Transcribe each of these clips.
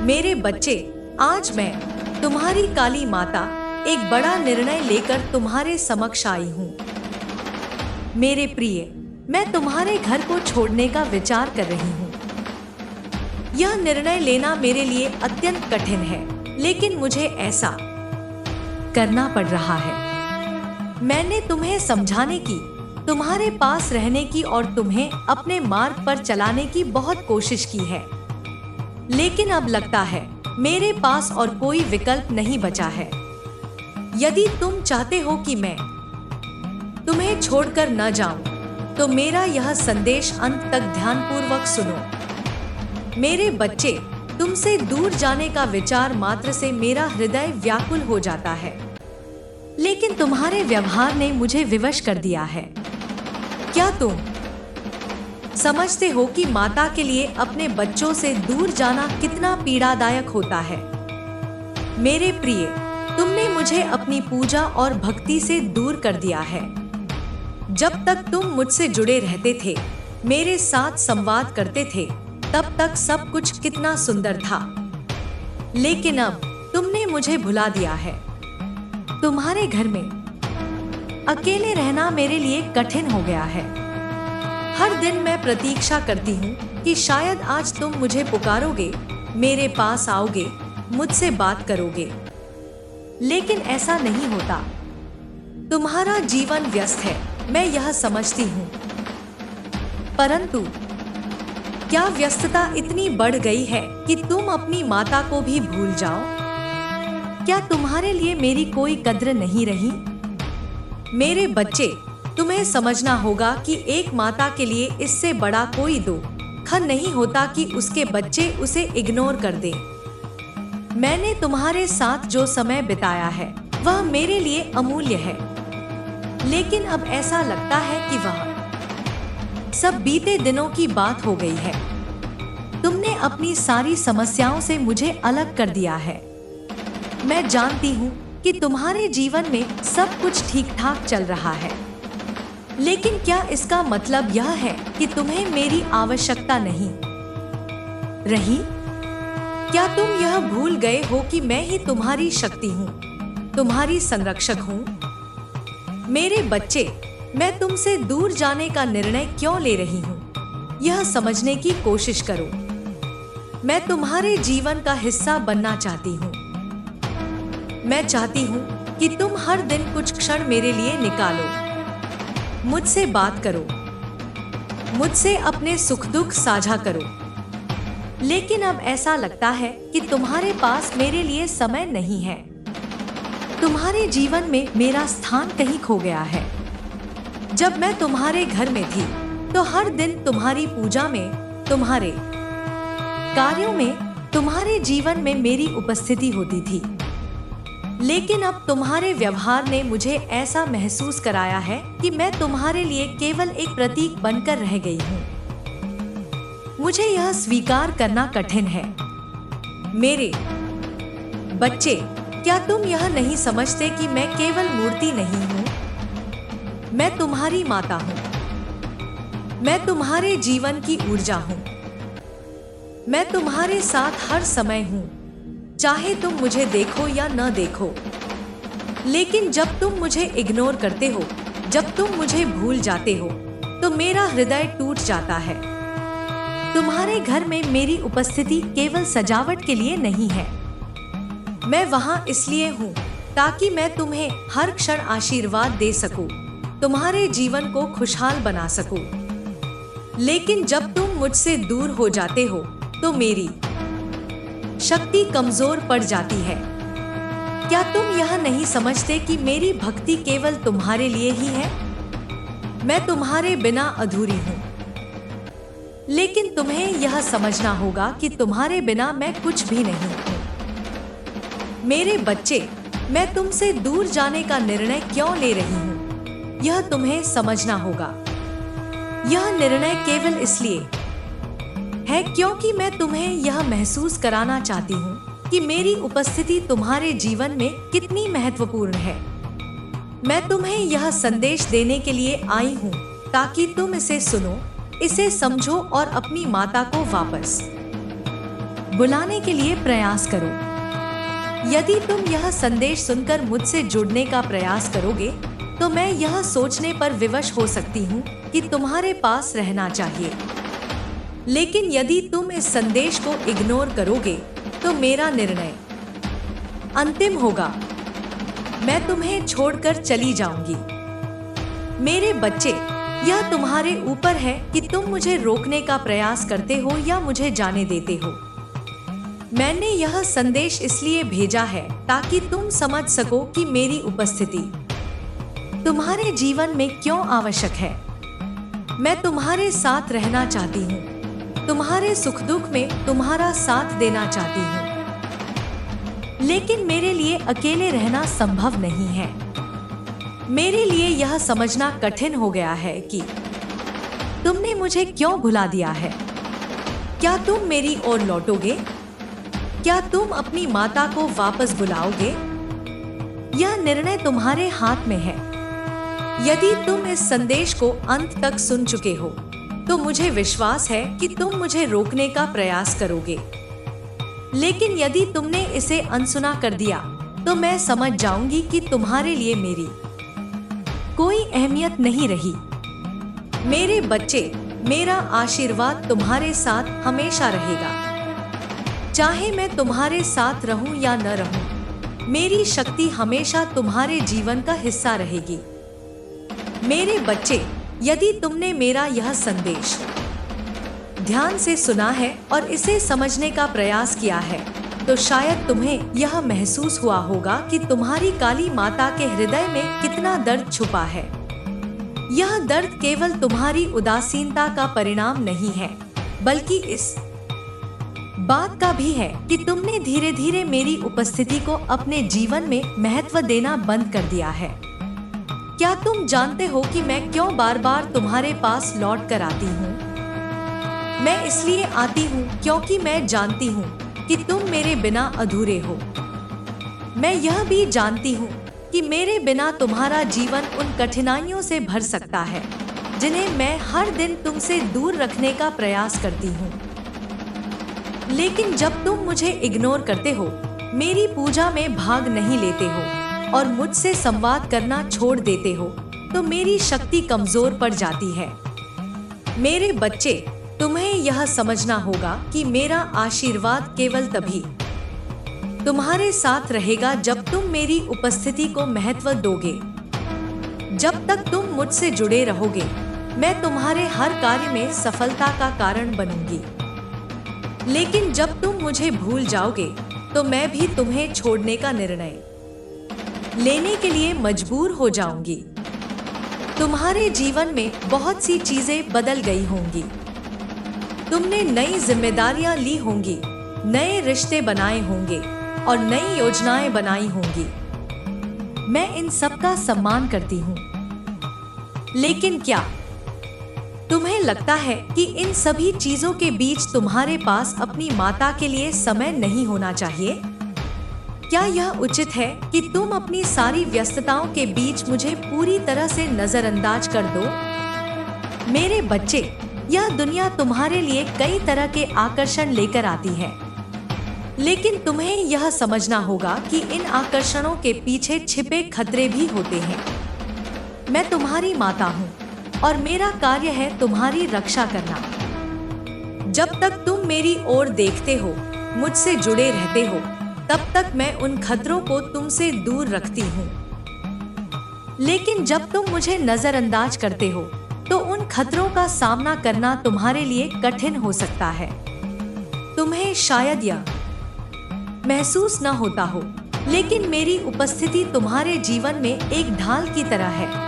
मेरे बच्चे, आज मैं तुम्हारी काली माता एक बड़ा निर्णय लेकर तुम्हारे समक्ष आई हूँ। मेरे प्रिय, मैं तुम्हारे घर को छोड़ने का विचार कर रही हूँ। यह निर्णय लेना मेरे लिए अत्यंत कठिन है, लेकिन मुझे ऐसा करना पड़ रहा है। मैंने तुम्हें समझाने की, तुम्हारे पास रहने की और तुम्हें अपने मार्ग पर चलाने की बहुत कोशिश की है, लेकिन अब लगता है मेरे पास और कोई विकल्प नहीं बचा है। यदि तुम चाहते हो कि मैं तुम्हें छोड़कर न जाऊं, तो मेरा यह संदेश अंत तक ध्यानपूर्वक सुनो। मेरे बच्चे, तुमसे दूर जाने का विचार मात्र से मेरा हृदय व्याकुल हो जाता है, लेकिन तुम्हारे व्यवहार ने मुझे विवश कर दिया है। क्या तुम समझते हो कि माता के लिए अपने बच्चों से दूर जाना कितना पीड़ादायक होता है? मेरे प्रिय, तुमने मुझे अपनी पूजा और भक्ति से दूर कर दिया है। जब तक तुम मुझसे जुड़े रहते थे, मेरे साथ संवाद करते थे, तब तक सब कुछ कितना सुंदर था। लेकिन अब तुमने मुझे भुला दिया है। तुम्हारे घर में अकेले रहना मेरे लिए कठिन हो गया है। हर दिन मैं प्रतीक्षा करती हूँ कि शायद आज तुम मुझे पुकारोगे, मेरे पास आओगे, मुझसे बात करोगे, लेकिन ऐसा नहीं होता। तुम्हारा जीवन व्यस्त है, मैं यह समझती हूँ, परंतु क्या व्यस्तता इतनी बढ़ गई है कि तुम अपनी माता को भी भूल जाओ? क्या तुम्हारे लिए मेरी कोई कद्र नहीं रही? मेरे बच्चे, तुम्हें समझना होगा कि एक माता के लिए इससे बड़ा कोई दुख नहीं होता कि उसके बच्चे उसे इग्नोर कर दें। मैंने तुम्हारे साथ जो समय बिताया है वह मेरे लिए अमूल्य है, लेकिन अब ऐसा लगता है कि वह सब बीते दिनों की बात हो गई है। तुमने अपनी सारी समस्याओं से मुझे अलग कर दिया है। मैं जानती हूँ कि तुम्हारे जीवन में सब कुछ ठीक ठाक चल रहा है, लेकिन क्या इसका मतलब यह है कि तुम्हें मेरी आवश्यकता नहीं रही? क्या तुम यह भूल गए हो कि मैं ही तुम्हारी शक्ति हूँ, तुम्हारी संरक्षक हूँ? मेरे बच्चे, मैं तुमसे दूर जाने का निर्णय क्यों ले रही हूँ, यह समझने की कोशिश करो। मैं तुम्हारे जीवन का हिस्सा बनना चाहती हूँ। मैं चाहती हूँ कि तुम हर दिन कुछ क्षण मेरे लिए निकालो, मुझसे बात करो, मुझसे अपने सुख दुख साझा करो। लेकिन अब ऐसा लगता है कि तुम्हारे पास मेरे लिए समय नहीं है। तुम्हारे जीवन में मेरा स्थान कहीं खो गया है। जब मैं तुम्हारे घर में थी, तो हर दिन तुम्हारी पूजा में, तुम्हारे कार्यों में, तुम्हारे जीवन में मेरी उपस्थिति होती थी। लेकिन अब तुम्हारे व्यवहार ने मुझे ऐसा महसूस कराया है कि मैं तुम्हारे लिए केवल एक प्रतीक बनकर रह गई हूँ। मुझे यह स्वीकार करना कठिन है। मेरे बच्चे, क्या तुम यह नहीं समझते कि मैं केवल मूर्ति नहीं हूँ? मैं तुम्हारी माता हूँ। मैं तुम्हारे जीवन की ऊर्जा हूँ। मैं तुम्हारे साथ हर समय हूँ, चाहे तुम मुझे देखो या न देखो। लेकिन जब तुम मुझे इग्नोर करते हो, जब तुम मुझे भूल जाते हो, तो मेरा हृदय टूट जाता है। तुम्हारे घर में मेरी उपस्थिति केवल सजावट के लिए नहीं है। मैं वहां इसलिए हूं ताकि मैं तुम्हें हर क्षण आशीर्वाद दे सकूं, तुम्हारे जीवन को खुशहाल बना सकूं। लेकिन जब तुम मुझसे दूर हो जाते हो, तो मेरी शक्ति कमजोर पड़ जाती है। क्या तुम यह नहीं समझते कि मेरी भक्ति केवल तुम्हारे लिए ही है? मैं तुम्हारे बिना अधूरी हूँ, लेकिन तुम्हें यह समझना होगा कि तुम्हारे बिना मैं कुछ भी नहीं हूँ। मेरे बच्चे, मैं तुमसे दूर जाने का निर्णय क्यों ले रही हूँ, यह तुम्हें समझना होगा। यह निर्णय केवल इसलिए है क्योंकि मैं तुम्हें यह महसूस कराना चाहती हूँ कि मेरी उपस्थिति तुम्हारे जीवन में कितनी महत्वपूर्ण है। मैं तुम्हें यह संदेश देने के लिए आई हूँ ताकि तुम इसे सुनो, इसे समझो और अपनी माता को वापस बुलाने के लिए प्रयास करो। यदि तुम यह संदेश सुनकर मुझसे जुड़ने का प्रयास करोगे तो मैं यह सोचने पर विवश हो सकती हूँ कि तुम्हारे पास रहना चाहिए। लेकिन यदि तुम इस संदेश को इग्नोर करोगे तो मेरा निर्णय अंतिम होगा। मैं तुम्हें छोड़कर चली जाऊंगी। मेरे बच्चे, यह तुम्हारे ऊपर है कि तुम मुझे रोकने का प्रयास करते हो या मुझे जाने देते हो। मैंने यह संदेश इसलिए भेजा है ताकि तुम समझ सको कि मेरी उपस्थिति तुम्हारे जीवन में क्यों आवश्यक है। मैं तुम्हारे साथ रहना चाहती हूँ, तुम्हारे सुख दुख में तुम्हारा साथ देना चाहती हूँ। लेकिन मेरे लिए अकेले रहना संभव नहीं है। मेरे लिए यह समझना कठिन हो गया है कि तुमने मुझे क्यों भुला दिया है। क्या तुम मेरी ओर लौटोगे? क्या तुम अपनी माता को वापस बुलाओगे? यह निर्णय तुम्हारे हाथ में है। यदि तुम इस संदेश को अंत तक सुन चुके हो तो मुझे विश्वास है कि तुम मुझे रोकने का प्रयास करोगे। लेकिन यदि तुमने इसे अनसुना कर दिया तो मैं समझ जाऊंगी कि तुम्हारे लिए मेरी कोई अहमियत नहीं रही। मेरे बच्चे, मेरा आशीर्वाद तुम्हारे साथ हमेशा रहेगा। चाहे मैं तुम्हारे साथ रहूं या न रहूं, मेरी शक्ति हमेशा तुम्हारे जीवन का हिस्सा रहेगी। मेरे बच्चे, यदि तुमने मेरा यह संदेश ध्यान से सुना है और इसे समझने का प्रयास किया है तो शायद तुम्हें यह महसूस हुआ होगा कि तुम्हारी काली माता के हृदय में कितना दर्द छुपा है। यह दर्द केवल तुम्हारी उदासीनता का परिणाम नहीं है, बल्कि इस बात का भी है कि तुमने धीरे धीरे मेरी उपस्थिति को अपने जीवन में महत्व देना बंद कर दिया है। क्या तुम जानते हो कि मैं क्यों बार बार तुम्हारे पास लौट कर आती हूँ? मैं इसलिए आती हूँ क्योंकि मैं जानती हूँ कि तुम मेरे बिना अधूरे हो। मैं यह भी जानती हूँ कि मेरे बिना तुम्हारा जीवन उन कठिनाइयों से भर सकता है जिन्हें मैं हर दिन तुमसे दूर रखने का प्रयास करती हूँ। लेकिन जब तुम मुझे इग्नोर करते हो, मेरी पूजा में भाग नहीं लेते हो और मुझसे संवाद करना छोड़ देते हो तो मेरी शक्ति कमजोर पड़ जाती है। मेरे बच्चे, तुम्हें यह समझना होगा कि मेरा आशीर्वाद केवल तभी तुम्हारे साथ रहेगा जब तुम मेरी उपस्थिति को महत्व दोगे। जब तक तुम मुझसे जुड़े रहोगे, मैं तुम्हारे हर कार्य में सफलता का कारण बनूंगी। लेकिन जब तुम मुझे भूल जाओगे तो मैं भी तुम्हें छोड़ने का निर्णय लेने के लिए मजबूर हो जाऊंगी। तुम्हारे जीवन में बहुत सी चीजें बदल गई होंगी। तुमने नई जिम्मेदारियां ली होंगी, नए रिश्ते बनाए होंगे और नई योजनाएं बनाई होंगी। मैं इन सब का सम्मान करती हूँ। लेकिन क्या तुम्हें लगता है कि इन सभी चीजों के बीच तुम्हारे पास अपनी माता के लिए समय नहीं होना चाहिए? क्या यह उचित है कि तुम अपनी सारी व्यस्तताओं के बीच मुझे पूरी तरह से नजरअंदाज कर दो? मेरे बच्चे, यह दुनिया तुम्हारे लिए कई तरह के आकर्षण लेकर आती है, लेकिन तुम्हें यह समझना होगा कि इन आकर्षणों के पीछे छिपे खतरे भी होते हैं। मैं तुम्हारी माता हूँ और मेरा कार्य है तुम्हारी रक्षा करना। जब तक तुम मेरी ओर देखते हो, मुझसे जुड़े रहते हो, तब तक मैं उन खतरों को तुमसे दूर रखती हूँ। लेकिन जब तुम मुझे नजरअंदाज करते हो तो उन खतरों का सामना करना तुम्हारे लिए कठिन हो सकता है। तुम्हें शायद यह महसूस न होता हो, लेकिन मेरी उपस्थिति तुम्हारे जीवन में एक ढाल की तरह है।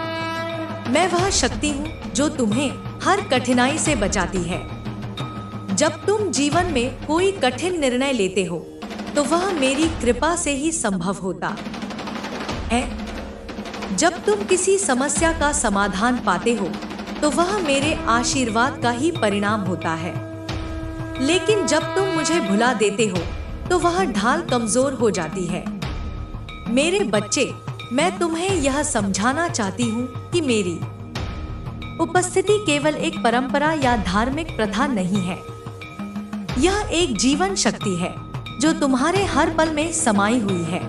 मैं वह शक्ति हूँ जो तुम्हें हर कठिनाई से बचाती है। जब तुम जीवन में कोई कठिन निर्णय लेते हो तो वह मेरी कृपा से ही संभव होता है। जब तुम किसी समस्या का समाधान पाते हो तो वह मेरे आशीर्वाद का ही परिणाम होता है। लेकिन जब तुम मुझे भुला देते हो तो वह ढाल कमजोर हो जाती है। मेरे बच्चे, मैं तुम्हें यह समझाना चाहती हूँ कि मेरी उपस्थिति केवल एक परंपरा या धार्मिक प्रथा नहीं है। यह एक जीवन शक्ति है जो तुम्हारे हर पल में समाई हुई है।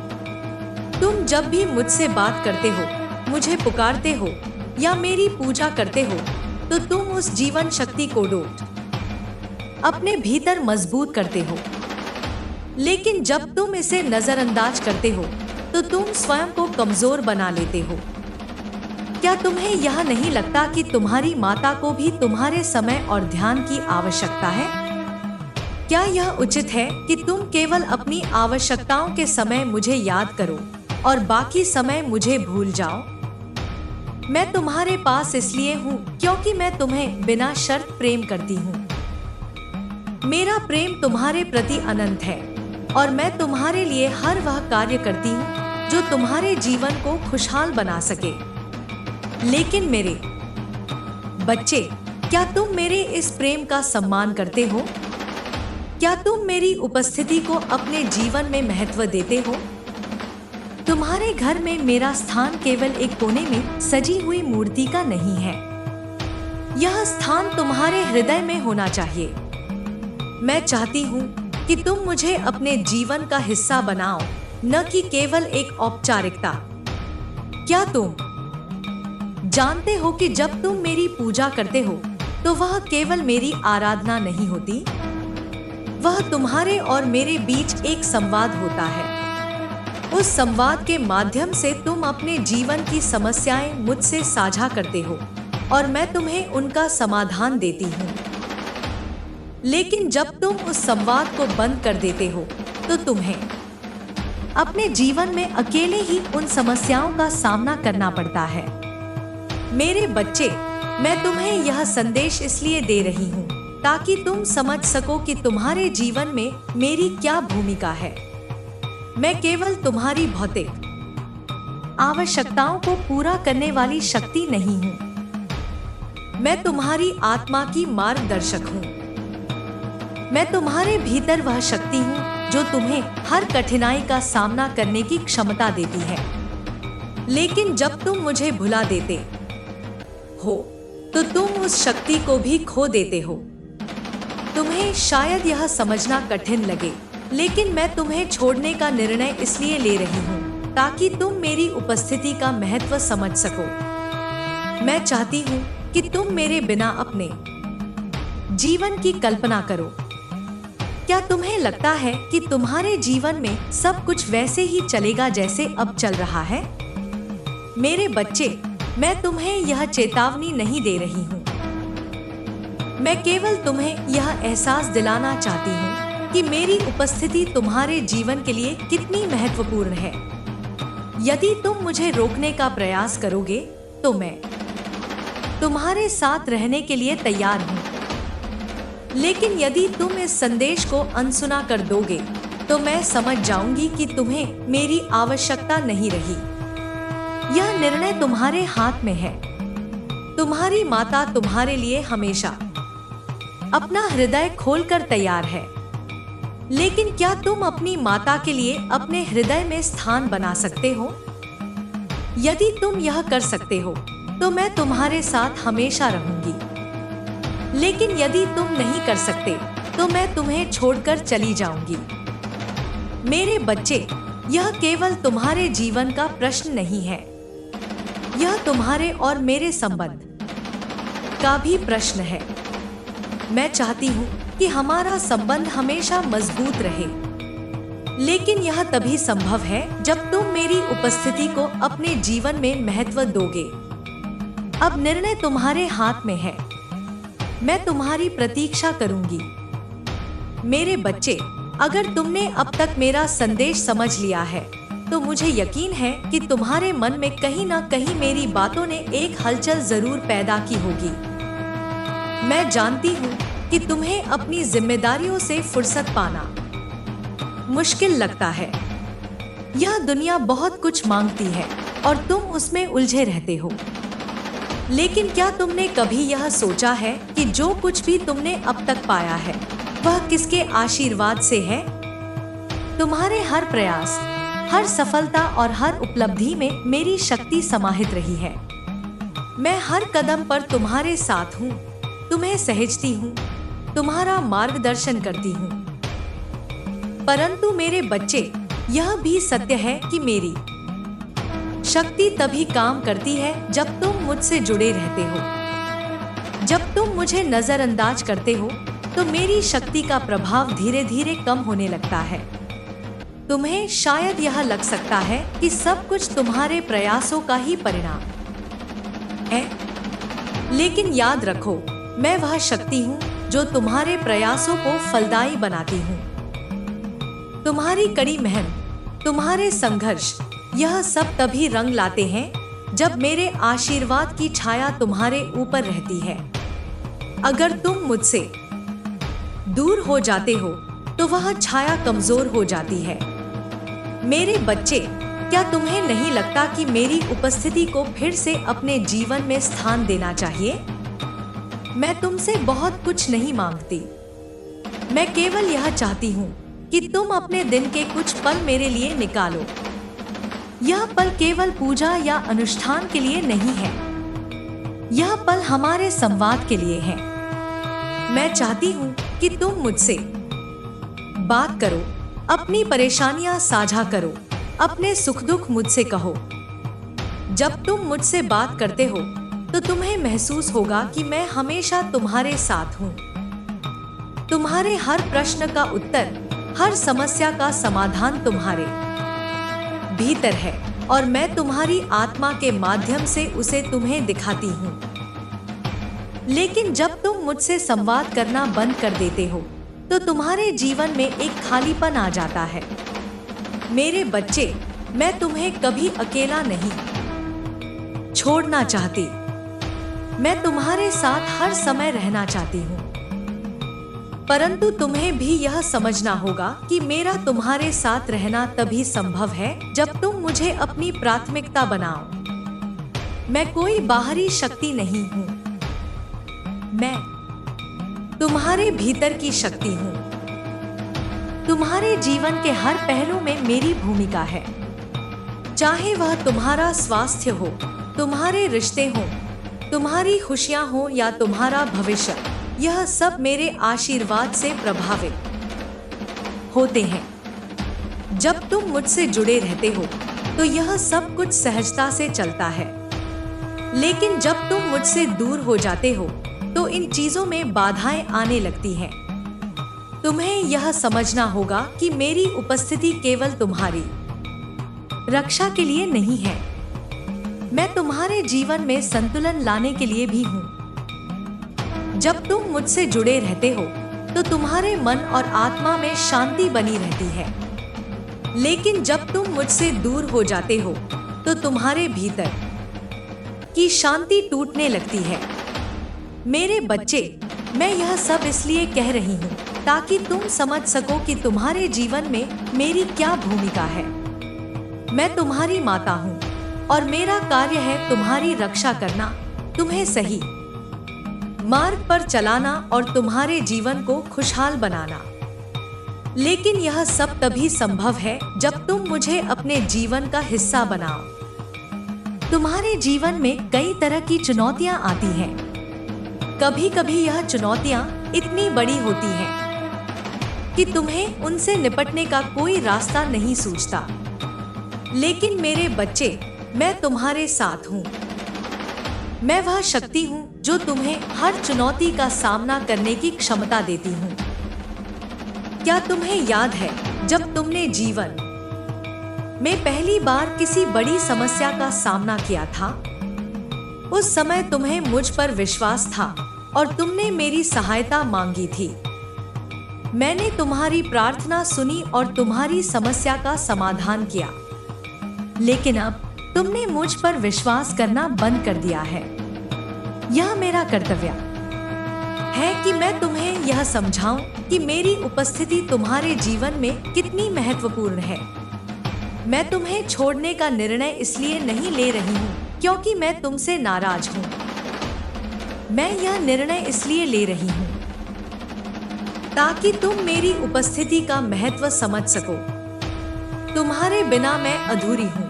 तुम जब भी मुझसे बात करते हो, मुझे पुकारते हो या मेरी पूजा करते हो, तो तुम उस जीवन शक्ति को अपने भीतर मजबूत करते हो। लेकिन जब तुम इसे नजरअंदाज करते हो तो तुम स्वयं को कमजोर बना लेते हो। क्या तुम्हें यह नहीं लगता कि तुम्हारी माता को भी तुम्हारे समय और ध्यान की आवश्यकता है? क्या यह उचित है कि तुम केवल अपनी आवश्यकताओं के समय मुझे याद करो और बाकी समय मुझे भूल जाओ? मैं तुम्हारे पास इसलिए हूँ क्योंकि मैं तुम्हें बिना शर्त प्रेम करती हूँ। मेरा प्रेम तुम्हारे प्रति अनंत है और मैं तुम्हारे लिए हर वह कार्य करती हूँ जो तुम्हारे जीवन को खुशहाल बना सके। लेकिन मेरे बच्चे, क्या तुम मेरे इस प्रेम का सम्मान करते हो? क्या तुम मेरी उपस्थिति को अपने जीवन में महत्व देते हो? तुम्हारे घर में मेरा स्थान केवल एक कोने में सजी हुई मूर्ति का नहीं है। यह स्थान तुम्हारे हृदय में होना चाहिए। मैं चाहती हूँ कि तुम मुझे अपने जीवन का हिस्सा बनाओ, न कि केवल एक औपचारिकता। क्या तुम जानते हो कि जब तुम मेरी पूजा करते हो तो वह केवल मेरी आराधना नहीं होती, वह तुम्हारे और मेरे बीच एक संवाद होता है। उस संवाद के माध्यम से तुम अपने जीवन की समस्याएं मुझसे साझा करते हो और मैं तुम्हें उनका समाधान देती हूँ। लेकिन जब तुम उस संवाद को बंद कर देते हो तो तुम्हें अपने जीवन में अकेले ही उन समस्याओं का सामना करना पड़ता है। मेरे बच्चे, मैं तुम्हें यह संदेश इसलिए दे रही हूँ ताकि तुम समझ सको कि तुम्हारे जीवन में मेरी क्या भूमिका है। मैं केवल तुम्हारी भौतिक आवश्यकताओं को पूरा करने वाली शक्ति नहीं हूँ, मैं तुम्हारी आत्मा की मार्गदर्शक हूँ। मैं तुम्हारे भीतर वह शक्ति हूँ जो तुम्हें हर कठिनाई का सामना करने की क्षमता देती है। लेकिन जब तुम मुझे भुला देते हो तो तुम उस शक्ति को भी खो देते हो। तुम्हें शायद यह समझना कठिन लगे, लेकिन मैं तुम्हें छोड़ने का निर्णय इसलिए ले रही हूँ ताकि तुम मेरी उपस्थिति का महत्व समझ सको। मैं चाहती हूँ कि तुम मेरे बिना अपने जीवन की कल्पना करो। क्या तुम्हें लगता है कि तुम्हारे जीवन में सब कुछ वैसे ही चलेगा जैसे अब चल रहा है? मेरे बच्चे, मैं तुम्हें यह चेतावनी नहीं दे रही हूँ। मैं केवल तुम्हें यह एहसास दिलाना चाहती हूँ कि मेरी उपस्थिति तुम्हारे जीवन के लिए कितनी महत्वपूर्ण है। यदि तुम मुझे रोकने का प्रयास करोगे तो मैं तुम्हारे साथ रहने के लिए तैयार हूँ। लेकिन यदि तुम इस संदेश को अनसुना कर दोगे तो मैं समझ जाऊंगी कि तुम्हें मेरी आवश्यकता नहीं रही। यह निर्णय तुम्हारे हाथ में है। तुम्हारी माता तुम्हारे लिए हमेशा अपना हृदय खोलकर तैयार है। लेकिन क्या तुम अपनी माता के लिए अपने हृदय में स्थान बना सकते हो? यदि तुम यह कर सकते हो तो मैं तुम्हारे साथ हमेशा रहूंगी। लेकिन यदि तुम नहीं कर सकते तो मैं तुम्हें छोड़कर चली जाऊंगी। मेरे बच्चे, यह केवल तुम्हारे जीवन का प्रश्न नहीं है, यह तुम्हारे और मेरे संबंध का भी प्रश्न है। मैं चाहती हूँ कि हमारा संबंध हमेशा मजबूत रहे, लेकिन यह तभी संभव है जब तुम मेरी उपस्थिति को अपने जीवन में महत्व दोगे। अब निर्णय तुम्हारे हाथ में है। मैं तुम्हारी प्रतीक्षा करूंगी। मेरे बच्चे, अगर तुमने अब तक मेरा संदेश समझ लिया है तो मुझे यकीन है कि तुम्हारे मन में कहीं ना कहीं मेरी बातों ने एक हलचल जरूर पैदा की होगी। मैं जानती हूँ कि तुम्हें अपनी जिम्मेदारियों से फुर्सत पाना मुश्किल लगता है। यह दुनिया बहुत कुछ मांगती है और तुम उसमें उलझे रहते हो। लेकिन क्या तुमने कभी यह सोचा है कि जो कुछ भी तुमने अब तक पाया है वह किसके आशीर्वाद से है? तुम्हारे हर प्रयास, हर सफलता और हर उपलब्धि में मेरी शक्ति समाहित रही है। मैं हर कदम पर तुम्हारे साथ हूँ, तुम्हें सहेजती हूँ तुम्हारा मार्गदर्शन करती हूँ। परंतु मेरे बच्चे, यह भी सत्य है कि मेरी शक्ति तभी काम करती है जब तुम मुझसे जुड़े रहते हो। जब तुम मुझे नजरअंदाज करते हो तो मेरी शक्ति का प्रभाव धीरे धीरे कम होने लगता है। तुम्हें शायद यह लग सकता है कि सब कुछ तुम्हारे प्रयासों का ही परिणाम है, लेकिन याद रखो, मैं वह शक्ति हूँ जो तुम्हारे प्रयासों को फलदायी बनाती हूँ। तुम्हारी कड़ी मेहनत, तुम्हारे संघर्ष, यह सब तभी रंग लाते हैं जब मेरे आशीर्वाद की छाया तुम्हारे ऊपर रहती है। अगर तुम मुझसे दूर हो जाते हो तो वह छाया कमजोर हो जाती है। मेरे बच्चे, क्या तुम्हें नहीं लगता कि मेरी उपस्थिति को फिर से अपने जीवन में स्थान देना चाहिए? मैं तुमसे बहुत कुछ नहीं मांगती। मैं केवल यह चाहती हूँ कि तुम अपने दिन के कुछ पल मेरे लिए निकालो। यह पल केवल पूजा या अनुष्ठान के लिए नहीं है, यह पल हमारे संवाद के लिए है। मैं चाहती हूँ कि तुम मुझसे बात करो, अपनी परेशानियां साझा करो, अपने सुख दुख मुझसे कहो। जब तुम मुझसे बात करते हो तो तुम्हें महसूस होगा कि मैं हमेशा तुम्हारे साथ हूँ। तुम्हारे हर प्रश्न का उत्तर, हर समस्या का समाधान तुम्हारे भीतर है और मैं तुम्हारी आत्मा के माध्यम से उसे तुम्हें दिखाती हूँ। लेकिन जब तुम मुझसे संवाद करना बंद कर देते हो तो तुम्हारे जीवन में एक खालीपन आ जाता है। मेरे बच्चे, मैं तुम्हें कभी अकेला नहीं छोड़ना चाहती। मैं तुम्हारे साथ हर समय रहना चाहती हूँ, परंतु तुम्हें भी यह समझना होगा कि मेरा तुम्हारे साथ रहना तभी संभव है जब तुम मुझे अपनी प्राथमिकता बनाओ। मैं कोई बाहरी शक्ति नहीं हूँ, मैं तुम्हारे भीतर की शक्ति हूँ। तुम्हारे जीवन के हर पहलू में मेरी भूमिका है, चाहे वह तुम्हारा स्वास्थ्य हो, तुम्हारे रिश्ते हो, तुम्हारी खुशियां हो या तुम्हारा भविष्य। यह सब मेरे आशीर्वाद से प्रभावित होते हैं। जब तुम मुझसे जुड़े रहते हो तो यह सब कुछ सहजता से चलता है, लेकिन जब तुम मुझसे दूर हो जाते हो तो इन चीजों में बाधाएं आने लगती हैं। तुम्हें यह समझना होगा कि मेरी उपस्थिति केवल तुम्हारी रक्षा के लिए नहीं है, मैं तुम्हारे जीवन में संतुलन लाने के लिए भी हूँ। जब तुम मुझसे जुड़े रहते हो तो तुम्हारे मन और आत्मा में शांति बनी रहती है, लेकिन जब तुम मुझसे दूर हो जाते हो तो तुम्हारे भीतर की शांति टूटने लगती है। मेरे बच्चे, मैं यह सब इसलिए कह रही हूँ ताकि तुम समझ सको कि तुम्हारे जीवन में मेरी क्या भूमिका है। मैं तुम्हारी माता हूँ और मेरा कार्य है तुम्हारी रक्षा करना, तुम्हें सही मार्ग पर चलाना और तुम्हारे जीवन को खुशहाल बनाना। लेकिन यह सब तभी संभव है जब तुम मुझे अपने जीवन का हिस्सा बनाओ। तुम्हारे जीवन में कई तरह की चुनौतियां आती हैं। कभी कभी यह चुनौतियां इतनी बड़ी होती हैं कि तुम्हें उनसे निपटने का कोई रास्ता नहीं सूझता। लेकिन मेरे बच्चे, मैं तुम्हारे साथ हूँ। मैं वह शक्ति हूँ जो तुम्हें हर चुनौती का सामना करने की क्षमता देती हूँ। क्या तुम्हें याद है जब तुमने जीवन में पहली बार किसी बड़ी समस्या का सामना किया था? उस समय तुम्हें मुझ पर विश्वास था और तुमने मेरी सहायता मांगी थी। मैंने तुम्हारी प्रार्थना सुनी और तुम्हारी समस्या का समाधान किया। लेकिन अब तुमने मुझ पर विश्वास करना बंद कर दिया है। यह मेरा कर्तव्य है कि मैं तुम्हें यह समझाऊं कि मेरी उपस्थिति तुम्हारे जीवन में कितनी महत्वपूर्ण है। मैं तुम्हें छोड़ने का निर्णय इसलिए नहीं ले रही हूँ क्योंकि मैं तुमसे नाराज हूँ। मैं यह निर्णय इसलिए ले रही हूँ ताकि तुम मेरी उपस्थिति का महत्व समझ सको। तुम्हारे बिना मैं अधूरी हूँ।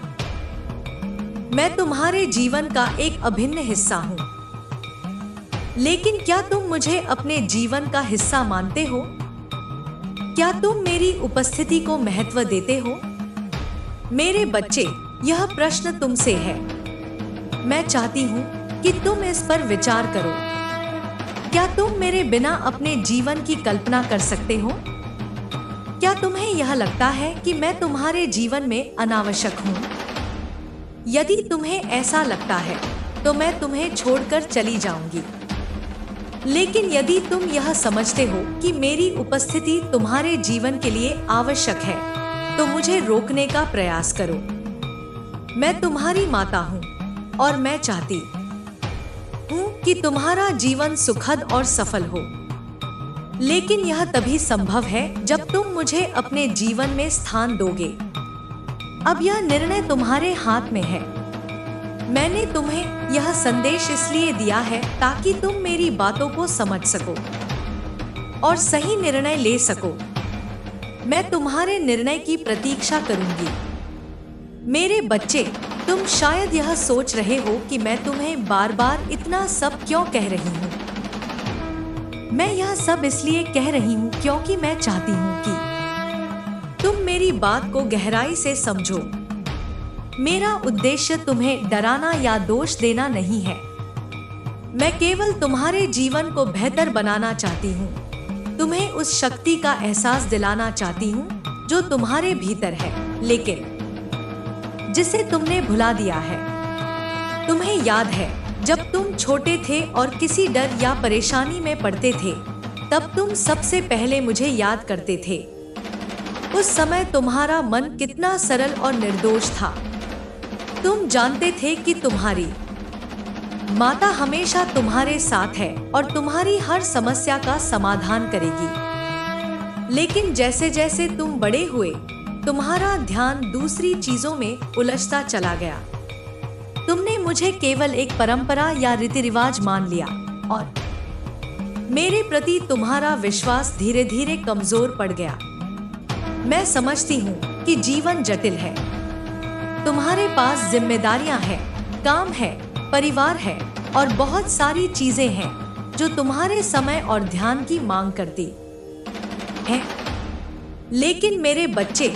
मैं तुम्हारे जीवन का एक अभिन्न हिस्सा हूँ। लेकिन क्या तुम मुझे अपने जीवन का हिस्सा मानते हो? क्या तुम मेरी उपस्थिति को महत्व देते हो? मेरे बच्चे, यह प्रश्न तुमसे है। मैं चाहती हूँ कि तुम इस पर विचार करो। क्या तुम मेरे बिना अपने जीवन की कल्पना कर सकते हो? क्या तुम्हें यह लगता है कि मैं तुम्हारे जीवन में अनावश्यक हूँ? यदि तुम्हें ऐसा लगता है तो मैं तुम्हें छोड़कर चली जाऊंगी। लेकिन यदि तुम यह समझते हो कि मेरी उपस्थिति तुम्हारे जीवन के लिए आवश्यक है, तो मुझे रोकने का प्रयास करो। मैं तुम्हारी माता हूँ और मैं चाहती हूँ कि तुम्हारा जीवन सुखद और सफल हो। लेकिन यह तभी संभव है जब तुम मुझे अपने जीवन में स्थान दोगे। अब यह निर्णय तुम्हारे हाथ में है। मैंने तुम्हें यह संदेश इसलिए दिया है ताकि तुम मेरी बातों को समझ सको और सही निर्णय ले सको। मैं तुम्हारे निर्णय की प्रतीक्षा करूंगी। मेरे बच्चे, तुम शायद यह सोच रहे हो कि मैं तुम्हें बार बार इतना सब क्यों कह रही हूँ। मैं यह सब इसलिए कह रही हूँ क्योंकि मैं चाहती हूँ कि तुम मेरी बात को गहराई से समझो। मेरा उद्देश्य तुम्हें डराना या दोष देना नहीं है। मैं केवल तुम्हारे जीवन को बेहतर बनाना चाहती हूँ। तुम्हें उस शक्ति का एहसास दिलाना चाहती हूँ जो तुम्हारे भीतर है, लेकिन जिसे तुमने भुला दिया है। तुम्हें याद है जब तुम छोटे थे और किसी डर या परेशानी में पड़ते थे, तब तुम सबसे पहले मुझे याद करते थे। उस समय तुम्हारा मन कितना सरल और निर्दोष था। तुम जानते थे कि तुम्हारी माता हमेशा तुम्हारे साथ है और तुम्हारी हर समस्या का समाधान करेगी। लेकिन जैसे जैसे तुम बड़े हुए, तुम्हारा ध्यान दूसरी चीजों में उलझता चला गया। तुमने मुझे केवल एक परंपरा या रीति रिवाज मान लिया और मेरे प्रति तुम्हारा विश्वास धीरे धीरे कमजोर पड़ गया। मैं समझती हूँ कि जीवन जटिल है। तुम्हारे पास जिम्मेदारियां हैं, काम है, परिवार है और बहुत सारी चीजें हैं जो तुम्हारे समय और ध्यान की मांग करती हैं। लेकिन मेरे बच्चे,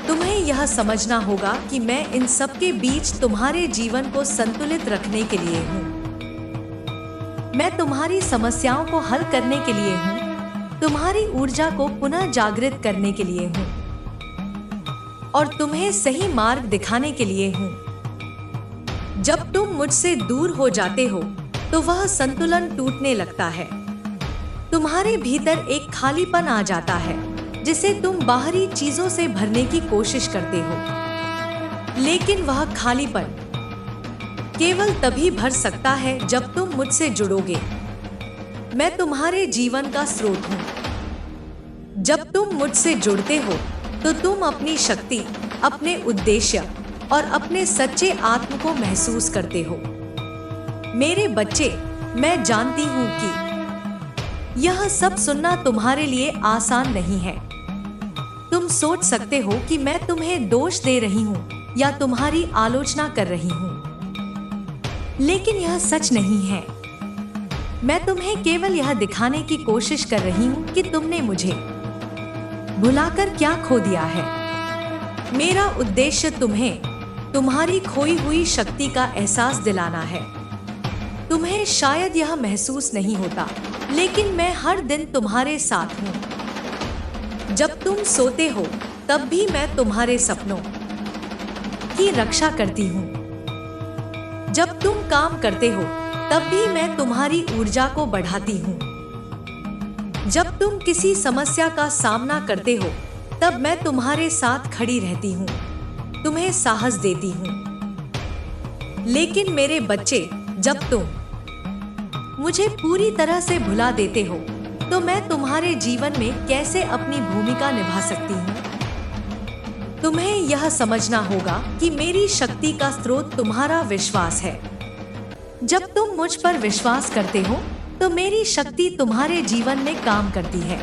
तुम्हें यह समझना होगा कि मैं इन सब के बीच तुम्हारे जीवन को संतुलित रखने के लिए हूँ। मैं तुम्हारी समस्याओं को हल करने के लिए हूँ, तुम्हारी ऊर्जा को पुनः जागृत करने के लिए हूँ और तुम्हें सही मार्ग दिखाने के लिए हूँ। जब तुम मुझसे दूर हो जाते हो तो वह संतुलन टूटने लगता है। तुम्हारे भीतर एक खालीपन आ जाता है जिसे तुम बाहरी चीजों से भरने की कोशिश करते हो। लेकिन वह खालीपन केवल तभी भर सकता है जब तुम मुझसे जुड़ोगे। मैं तुम्हारे जीवन का स्रोत हूँ। जब तुम मुझसे जुड़ते हो तो तुम अपनी शक्ति, अपने उद्देश्य और अपने सच्चे आत्म को महसूस करते हो। मेरे बच्चे, मैं जानती हूँ कि यह सब सुनना तुम्हारे लिए आसान नहीं है। तुम सोच सकते हो कि मैं तुम्हें दोष दे रही हूँ या तुम्हारी आलोचना कर रही हूँ, लेकिन यह सच नहीं है। मैं तुम्हें केवल यह दिखाने की कोशिश कर रही हूँ कि तुमने मुझे भुलाकर क्या खो दिया है। मेरा उद्देश्य तुम्हें तुम्हारी खोई हुई शक्ति का एहसास दिलाना है। तुम्हें शायद यह महसूस नहीं होता, लेकिन मैं हर दिन तुम्हारे साथ हूँ। जब तुम सोते हो तब भी मैं तुम्हारे सपनों की रक्षा करती हूँ। जब तुम काम करते हो तब भी मैं तुम्हारी ऊर्जा को बढ़ाती हूँ। जब तुम किसी समस्या का सामना करते हो तब मैं तुम्हारे साथ खड़ी रहती हूँ, तुम्हें साहस देती हूँ। लेकिन मेरे बच्चे, जब तुम मुझे पूरी तरह से भुला देते हो तो मैं तुम्हारे जीवन में कैसे अपनी भूमिका निभा सकती हूँ। तुम्हें यह समझना होगा कि मेरी शक्ति का स्रोत तुम्हारा विश्वास है। जब तुम मुझ पर विश्वास करते हो तो मेरी शक्ति तुम्हारे जीवन में काम करती है।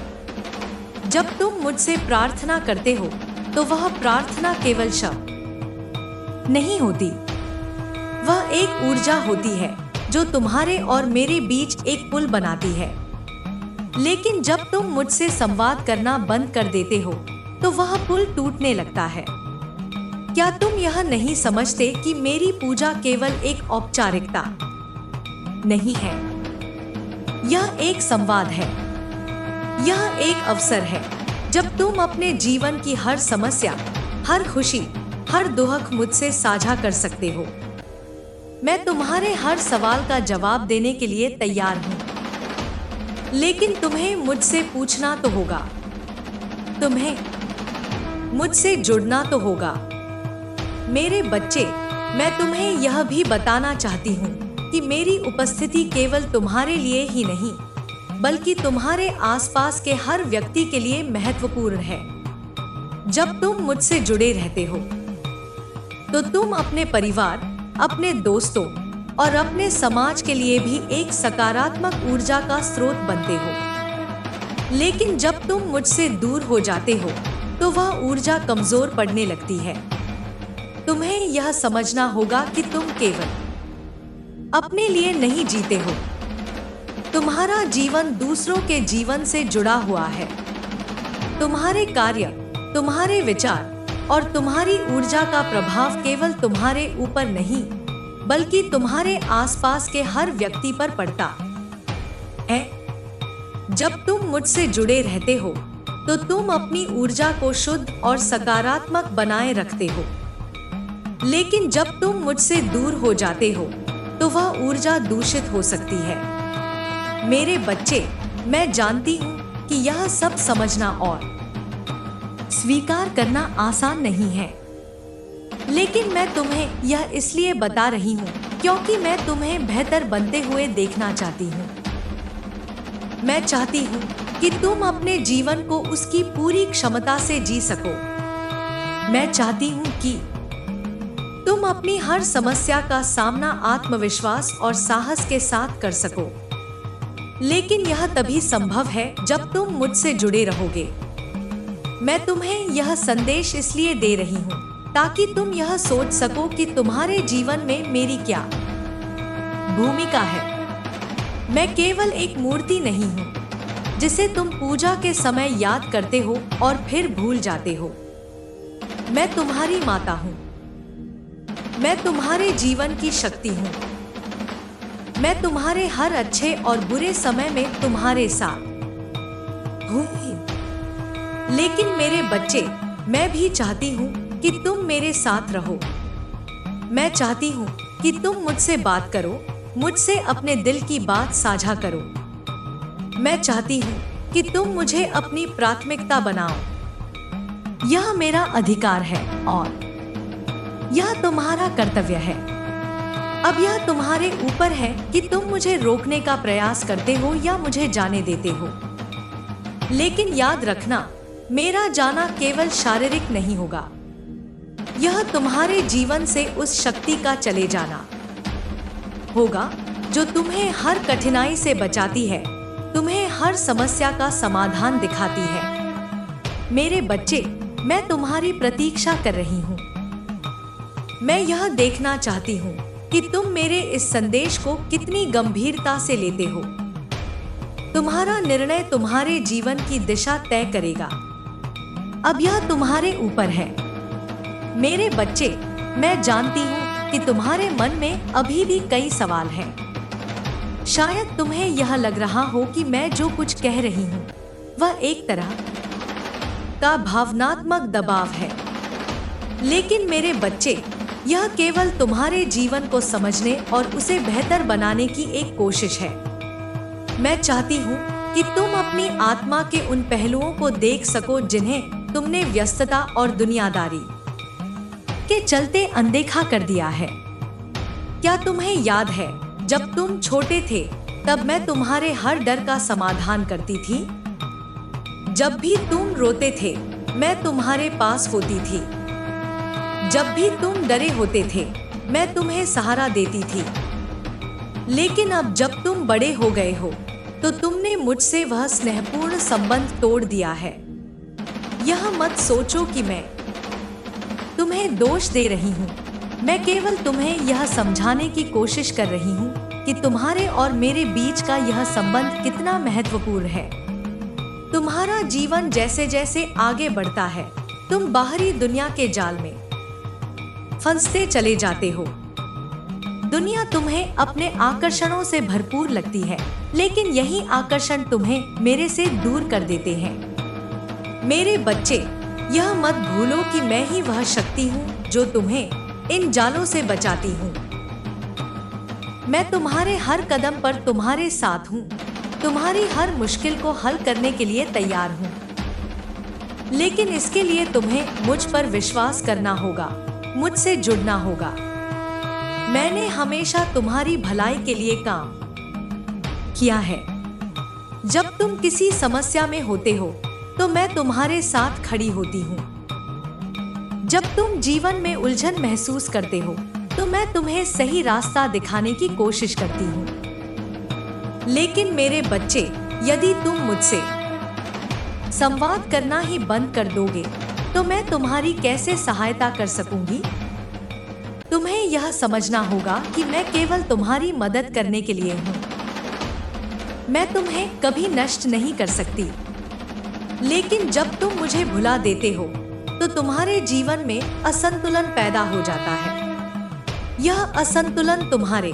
जब तुम मुझसे प्रार्थना करते हो तो वह प्रार्थना केवल शब्द नहीं होती, वह एक ऊर्जा होती है जो तुम्हारे और मेरे बीच एक पुल बनाती है। लेकिन जब तुम मुझसे संवाद करना बंद कर देते हो तो वह पुल टूटने लगता है। क्या तुम यह नहीं समझते कि मेरी पूजा केवल एक औपचारिकता नहीं है? यह एक संवाद है। यह एक अवसर है जब तुम अपने जीवन की हर समस्या, हर खुशी, हर दुख मुझसे साझा कर सकते हो। मैं तुम्हारे हर सवाल का जवाब देने के लिए तैयार हूँ, लेकिन तुम्हें मुझसे पूछना तो होगा, तुम्हें मुझसे जुड़ना तो होगा। मेरे बच्चे, मैं तुम्हें यह भी बताना चाहती हूँ कि मेरी उपस्थिति केवल तुम्हारे लिए ही नहीं, बल्कि तुम्हारे आसपास के हर व्यक्ति के लिए महत्वपूर्ण है। जब तुम मुझसे जुड़े रहते हो तो तुम अपने परिवार, अपने दोस्तों और अपने समाज के लिए भी एक सकारात्मक ऊर्जा का स्रोत बनते हो। लेकिन जब तुम मुझसे दूर हो जाते हो तो वह ऊर्जा कमजोर पड़ने लगती है। तुम्हें यह समझना होगा कि तुम केवल अपने लिए नहीं जीते हो। तुम्हारा जीवन दूसरों के जीवन से जुड़ा हुआ है। तुम्हारे कार्य, तुम्हारे विचार और तुम्हारी ऊर्जा का प्रभाव केवल तुम्हारे ऊपर नहीं, बल्कि तुम्हारे आसपास के हर व्यक्ति पर पड़ता है। जब तुम मुझसे जुड़े रहते हो तो तुम अपनी ऊर्जा को शुद्ध और सकारात्मक बनाए रखते हो। लेकिन जब तुम मुझसे दूर हो जाते हो तो वह ऊर्जा दूषित हो सकती है। मेरे बच्चे, मैं जानती हूँ कि यह सब समझना और स्वीकार करना आसान नहीं है, लेकिन मैं तुम्हें यह इसलिए बता रही हूँ क्योंकि मैं तुम्हें बेहतर बनते हुए देखना चाहती हूँ। मैं चाहती हूँ कि तुम अपने जीवन को उसकी पूरी क्षमता से जी सको। मैं चाहती हूँ कि तुम अपनी हर समस्या का सामना आत्मविश्वास और साहस के साथ कर सको। लेकिन यह तभी संभव है जब तुम मुझसे जुड़े रहोगे। मैं तुम्हें यह संदेश इसलिए दे रही हूँ ताकि तुम यह सोच सको कि तुम्हारे जीवन में मेरी क्या भूमिका है। मैं केवल एक मूर्ति नहीं हूँ जिसे तुम पूजा के समय याद करते हो और फिर भूल जाते हो। मैं तुम्हारी माता हूँ। मैं तुम्हारे जीवन की शक्ति हूँ। मैं तुम्हारे हर अच्छे और बुरे समय में तुम्हारे साथ हूँ। लेकिन मेरे बच्चे, मैं भी चाहती हूँ कि तुम मेरे साथ रहो। मैं चाहती हूँ कि तुम मुझसे बात करो, मुझसे अपने दिल की बात साझा करो। मैं चाहती हूँ कि तुम मुझे अपनी प्राथमिकता बनाओ। यह मेरा अधिकार है और यह तुम्हारा कर्तव्य है। अब यह तुम्हारे ऊपर है कि तुम मुझे रोकने का प्रयास करते हो या मुझे जाने देते हो। लेकिन याद रखना, मेरा जाना केवल शारीरिक नहीं होगा। यह तुम्हारे जीवन से उस शक्ति का चले जाना होगा जो तुम्हें हर कठिनाई से बचाती है, तुम्हें हर समस्या का समाधान दिखाती है। मेरे बच्चे, मैं तुम्हारी प्रतीक्षा कर रही हूँ। मैं यह देखना चाहती हूँ कि तुम मेरे इस संदेश को कितनी गंभीरता से लेते हो। तुम्हारा निर्णय तुम्हारे जीवन की दिशा तय करेगा। अब यह तुम्हारे ऊपर है। मेरे बच्चे, मैं जानती हूँ कि तुम्हारे मन में अभी भी कई सवाल हैं। शायद तुम्हें यह लग रहा हो कि मैं जो कुछ कह रही हूँ वह एक तरह का भावनात्मक दबाव है। लेकिन मेरे बच्चे, यह केवल तुम्हारे जीवन को समझने और उसे बेहतर बनाने की एक कोशिश है। मैं चाहती हूँ कि तुम अपनी आत्मा के उन पहलुओं को देख सको जिन्हें तुमने व्यस्तता और दुनियादारी के चलते अनदेखा कर दिया है। क्या तुम्हें याद है, जब तुम छोटे थे तब मैं तुम्हारे हर डर का समाधान करती थी। जब भी तुम रोते थे, मैं तुम्हारे पास होती थी। जब भी तुम डरे होते थे, मैं तुम्हें सहारा देती थी। लेकिन अब जब तुम बड़े हो गए हो तो तुमने मुझसे वह स्नेहपूर्ण संबंध तोड़ दिया है। यह मत सोचो कि मैं तुम्हें दोष दे रही हूँ। मैं केवल तुम्हें यह समझाने की कोशिश कर रही हूँ कि तुम्हारे और मेरे बीच का यह संबंध कितना महत्वपूर्ण है। तुम्हारा जीवन जैसे जैसे आगे बढ़ता है, तुम बाहरी दुनिया के जाल में फंसते चले जाते हो। दुनिया तुम्हें अपने आकर्षणों से भरपूर लगती है, लेकिन यही आकर्षण तुम्हें मेरे से दूर कर देते हैं। मेरे बच्चे, यह मत भूलो कि मैं ही वह शक्ति हूँ जो तुम्हें इन जालों से बचाती हूँ। मैं तुम्हारे हर कदम पर तुम्हारे साथ हूँ, तुम्हारी हर मुश्किल को हल करने के लिए तैयार हूँ। लेकिन इसके लिए तुम्हें मुझ पर विश्वास करना होगा, मुझसे जुड़ना होगा। मैंने हमेशा तुम्हारी भलाई के लिए काम किया है। जब तुम किसी समस्या में होते हो तो मैं तुम्हारे साथ खड़ी होती हूँ। जब तुम जीवन में उलझन महसूस करते हो तो मैं तुम्हें सही रास्ता दिखाने की कोशिश करती हूँ। लेकिन मेरे बच्चे, यदि तुम मुझसे संवाद करना ही बंद कर दोगे तो मैं तुम्हारी कैसे सहायता कर सकूंगी? तुम्हें यह समझना होगा कि मैं केवल तुम्हारी मदद करने के लिए हूँ। मैं तुम्हें कभी नष्ट नहीं कर सकती। लेकिन जब तुम मुझे भुला देते हो तो तुम्हारे जीवन में असंतुलन पैदा हो जाता है। यह असंतुलन तुम्हारे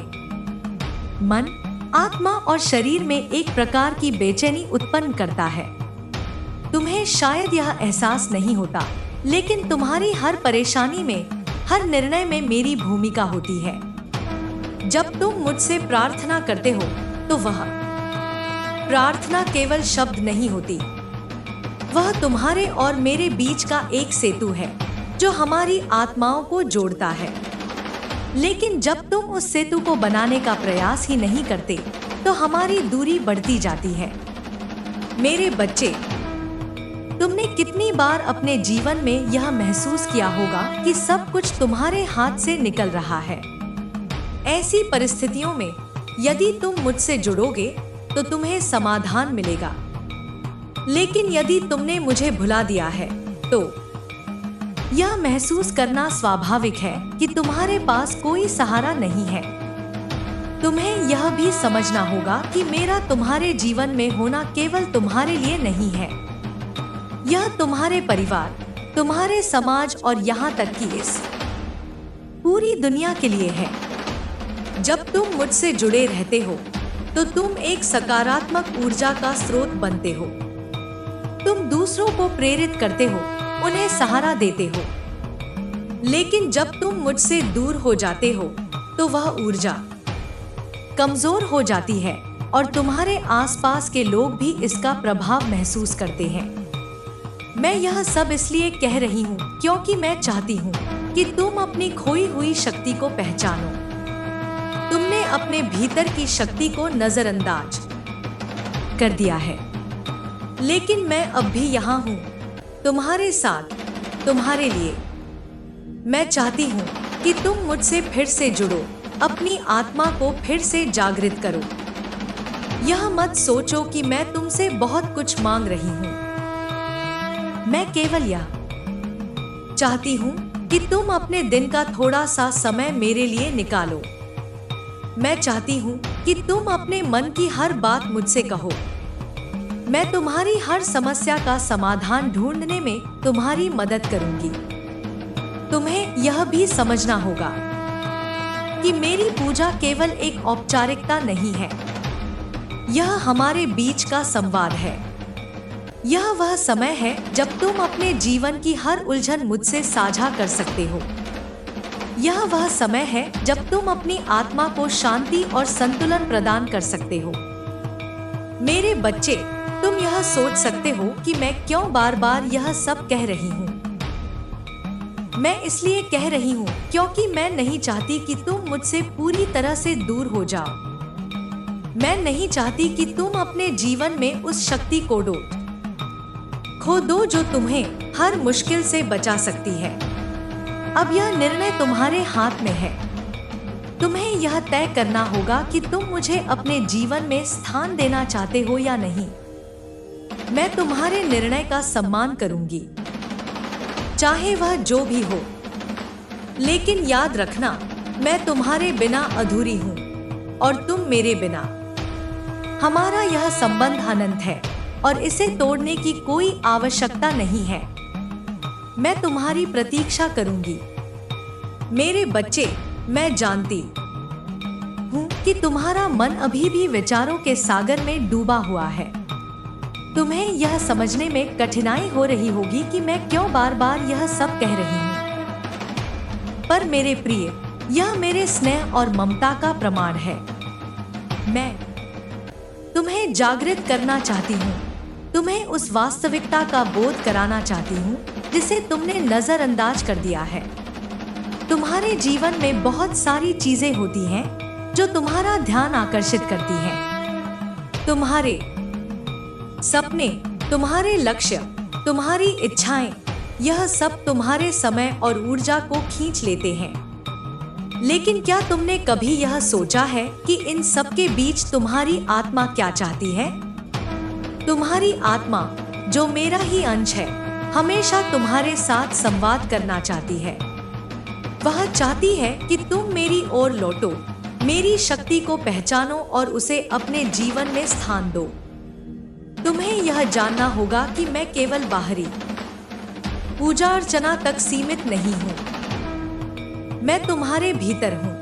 मन, आत्मा और शरीर में एक प्रकार की बेचैनी उत्पन्न करता है। तुम्हें शायद यह एहसास नहीं होता, लेकिन तुम्हारी हर परेशानी में, हर निर्णय में मेरी भूमिका होती है। जब तुम मुझसे प्रार्थना करते हो तो वह प्रार्थना केवल शब्द नहीं होती, वह तुम्हारे और मेरे बीच का एक सेतु है जो हमारी आत्माओं को जोड़ता है। लेकिन जब तुम उस सेतु को बनाने का प्रयास ही नहीं करते तो हमारी दूरी बढ़ती जाती है। मेरे बच्चे, तुमने कितनी बार अपने जीवन में यह महसूस किया होगा कि सब कुछ तुम्हारे हाथ से निकल रहा है। ऐसी परिस्थितियों में यदि तुम मुझसे जुड़ोगे तो तुम्हें समाधान मिलेगा। लेकिन यदि तुमने मुझे भुला दिया है तो यह महसूस करना स्वाभाविक है कि तुम्हारे पास कोई सहारा नहीं है। तुम्हें यह भी समझना होगा कि मेरा तुम्हारे जीवन में होना केवल तुम्हारे लिए नहीं है। यह तुम्हारे परिवार, तुम्हारे समाज और यहाँ तक कि इस पूरी दुनिया के लिए है। जब तुम मुझसे जुड़े रहते हो तो तुम एक सकारात्मक ऊर्जा का स्रोत बनते हो। तुम दूसरों को प्रेरित करते हो, उन्हें सहारा देते हो। लेकिन जब तुम मुझसे दूर हो जाते हो तो वह ऊर्जा कमजोर हो जाती है और तुम्हारे आसपास के लोग भी इसका प्रभाव महसूस करते हैं। मैं यह सब इसलिए कह रही हूँ क्योंकि मैं चाहती हूँ कि तुम अपनी खोई हुई शक्ति को पहचानो। तुमने अपने भीतर की शक्ति को नजरअंदाज कर दिया है। लेकिन मैं अब भी यहाँ हूँ, तुम्हारे साथ, तुम्हारे लिए। मैं चाहती हूँ कि तुम मुझसे फिर से जुड़ो, अपनी आत्मा को फिर से जागृत करो। यह मत सोचो कि मैं तुमसे बहुत कुछ मांग रही हूँ। मैं केवल यह चाहती हूँ कि तुम अपने दिन का थोड़ा सा समय मेरे लिए निकालो। मैं चाहती हूँ कि तुम अपने मन की हर बात मुझसे कहो। मैं तुम्हारी हर समस्या का समाधान ढूंढने में तुम्हारी मदद करूंगी। तुम्हें यह भी समझना होगा कि मेरी पूजा केवल एक औपचारिकता नहीं है, यह हमारे बीच का संवाद है। यह वह समय है जब तुम अपने जीवन की हर उलझन मुझसे साझा कर सकते हो। यह वह समय है जब तुम अपनी आत्मा को शांति और संतुलन प्रदान कर सकते हो। मेरे बच्चे, तुम यह सोच सकते हो कि मैं क्यों बार बार यह सब कह रही हूँ। मैं इसलिए कह रही हूँ क्योंकि मैं नहीं चाहती कि तुम मुझसे पूरी तरह से दूर हो जाओ। मैं नहीं चाहती कि तुम अपने जीवन में उस शक्ति को खो दो जो तुम्हें हर मुश्किल से बचा सकती है। अब यह निर्णय तुम्हारे हाथ में है। तुम्हें यह तय करना होगा कि तुम मुझे अपने जीवन में स्थान देना चाहते हो या नहीं। मैं तुम्हारे निर्णय का सम्मान करूंगी, चाहे वह जो भी हो। लेकिन याद रखना, मैं तुम्हारे बिना अधूरी हूँ। और तुम मेरे बिना। हमारा यह संबंध अनंत है और इसे तोड़ने की कोई आवश्यकता नहीं है। मैं तुम्हारी प्रतीक्षा करूंगी। मेरे बच्चे, मैं जानती हूँ कि तुम्हारा मन अभी भी विचारों के सागर में डूबा हुआ है। तुम्हें यह समझने में कठिनाई हो रही होगी कि मैं क्यों बार बार यह सब कह रही हूँ। पर मेरे प्रिय, यह मेरे स्नेह और ममता का प्रमाण है। मैं तुम्हें जागृत करना चाहती हूँ, तुम्हें उस वास्तविकता का बोध कराना चाहती हूँ जिसे तुमने नजरअंदाज कर दिया है। तुम्हारे जीवन में बहुत सारी चीजें होती हैं जो तुम्हारा ध्यान आकर्षित करती हैं। तुम्हारे सपने, तुम्हारे लक्ष्य, तुम्हारी इच्छाएं, यह सब तुम्हारे समय और ऊर्जा को खींच लेते हैं। लेकिन क्या तुमने कभी यह सोचा है कि इन सब के बीच तुम्हारी आत्मा क्या चाहती है? तुम्हारी आत्मा, जो मेरा ही अंश है, हमेशा तुम्हारे साथ संवाद करना चाहती है। वह चाहती है कि तुम मेरी ओर लौटो, मेरी शक्ति को पहचानो और उसे अपने जीवन में स्थान दो। तुम्हें यह जानना होगा कि मैं केवल बाहरी पूजा अर्चना तक सीमित नहीं हूँ। मैं तुम्हारे भीतर हूँ।